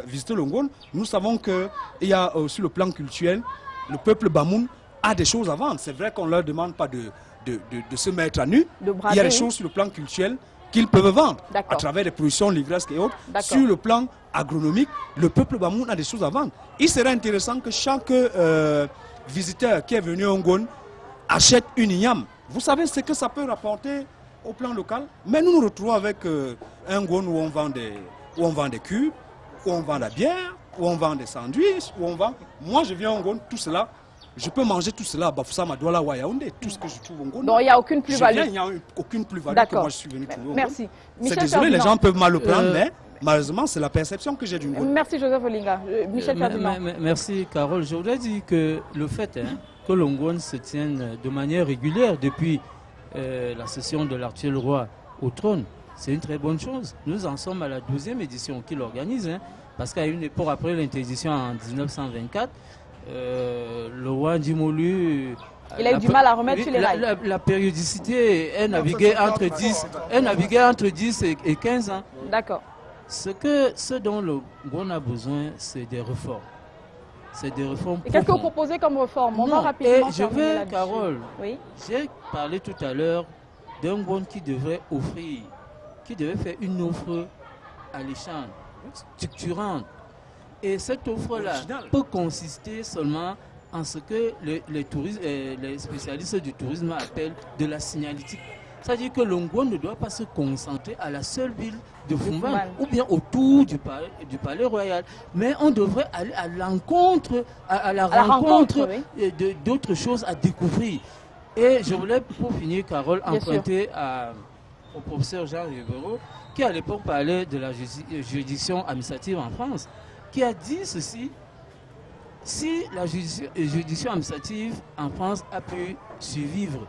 visiter le Ngoni. Nous savons qu'il y a sur le plan culturel, le peuple Bamoun a des choses à vendre. C'est vrai qu'on ne leur demande pas de se mettre à nu. Il y a des choses sur le plan culturel qu'ils peuvent vendre à travers des productions livresques et autres. Sur le plan agronomique, le peuple Bamoun a des choses à vendre. Il serait intéressant que chaque visiteur qui est venu au Ngoni achète une igname. Vous savez ce que ça peut rapporter au plan local? Mais nous nous retrouvons avec un Ngoni où on vend des cubes, où on vend de la bière, où on vend des sandwichs, où on vend... Moi, je viens au Ngoni, tout cela, je peux manger tout cela à Bafoussam, Douala ou à Yaoundé, tout ce que je trouve au Ngoni. Donc il n'y a aucune plus-value. Il n'y a aucune plus-value que moi je suis venu trouver au Ngoni. Merci. C'est désolé, les gens peuvent mal le prendre, mais malheureusement, c'est la perception que j'ai du Ngoni. Merci Joseph Olinga. Michel Ferdinand. Merci Carole. Je voudrais dire que le fait que le Ngoni se tienne de manière régulière depuis la session de l'actuel roi au trône, c'est une très bonne chose. Nous en sommes à la 12e édition qu'il organise, parce qu'à une époque, après l'interdiction en 1924, le roi Ndimolu... Il a eu du mal à remettre sur les rails. La périodicité est naviguée entre 10 et 15 ans. D'accord. Ce dont le Ngoni a besoin, c'est des réformes. C'est des réformes. Et qu'est-ce que vous proposez comme réforme? On va rapidement. Je veux, Carole, oui. J'ai parlé tout à l'heure d'un Ngoni qui devrait offrir, qui devait faire une offre alléchante, structurante. Et cette offre-là peut consister seulement en ce que les spécialistes du tourisme appellent de la signalétique. C'est-à-dire que le Ngoni ne doit pas se concentrer à la seule ville de Fumban ou bien autour du palais royal. Mais on devrait aller à l'encontre, à la rencontre d'autres choses à découvrir. Et je voulais, pour finir, Carole, emprunter au professeur Jean Ribeiro, qui à l'époque parlait de la juridiction administrative en France, qui a dit ceci: si la juridiction administrative en France a pu survivre,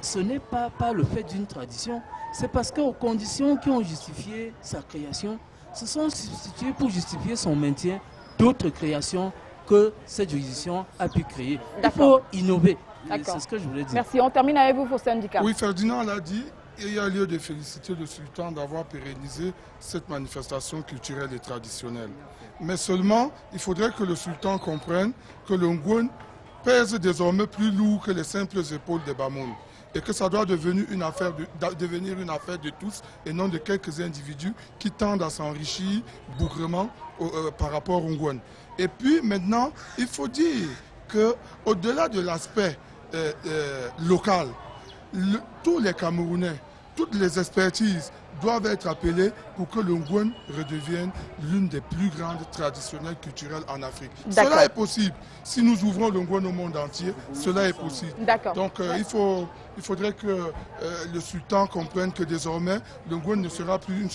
ce n'est pas par le fait d'une tradition, c'est parce qu'aux conditions qui ont justifié sa création, se sont substituées pour justifier son maintien d'autres créations que cette juridiction a pu créer. Il faut innover. C'est ce que je voulais dire. Merci. On termine avec vous, Faustin Ndika. Oui, Ferdinand l'a dit. Il y a lieu de féliciter le sultan d'avoir pérennisé cette manifestation culturelle et traditionnelle. Mais seulement, il faudrait que le sultan comprenne que le Ngoni pèse désormais plus lourd que les simples épaules des Bamoun. Et que ça doit devenir une affaire de tous et non de quelques individus qui tendent à s'enrichir bougrement par rapport au Ngoni. Et puis maintenant, il faut dire qu'au-delà de l'aspect local, tous les Camerounais, toutes les expertises doivent être appelées pour que le Ngoni redevienne l'une des plus grandes traditionnelles culturelles en Afrique. Cela est possible. Si nous ouvrons le Ngoni au monde entier, cela est possible. Donc il faudrait que le sultan comprenne que désormais, le Ngoni ne sera plus une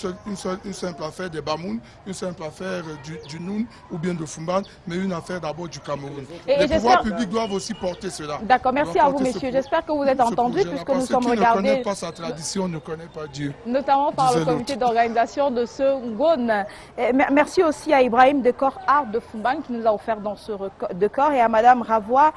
simple affaire des Bamoun, une simple affaire du Noun ou bien de Fumban, mais une affaire d'abord du Cameroun. Les pouvoirs publics doivent aussi porter cela. D'accord, merci à vous, messieurs. J'espère que vous êtes entendus puisque nous sommes regardés. Qui ne connaît pas sa tradition ne connaît pas Dieu. Notamment par le comité d'organisation de ce Ngoni. Merci aussi à Ibrahim Decor Art de Fumban qui nous a offert dans ce décor et à Madame Ravois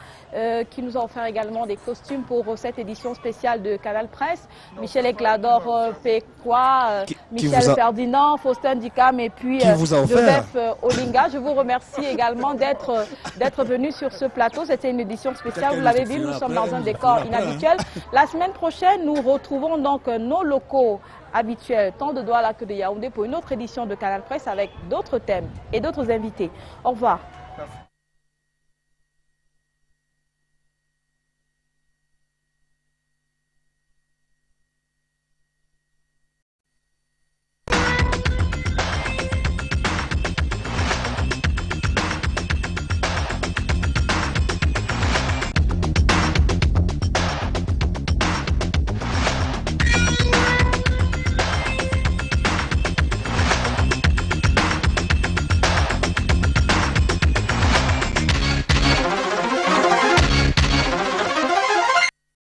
qui nous a offert également des costumes pour cette édition spéciale de Canal Presse. Michel Eclador Péquois, Michel Ferdinand, Faustin Ndikam et puis Joseph Olinga. Je vous remercie également d'être venu sur ce plateau. C'était une édition spéciale. Vous l'avez vu, nous sommes dans un décor inhabituel. La semaine prochaine, nous retrouvons donc nos locaux habituels, tant de Douala que de Yaoundé, pour une autre édition de Canal Presse avec d'autres thèmes et d'autres invités. Au revoir. Merci.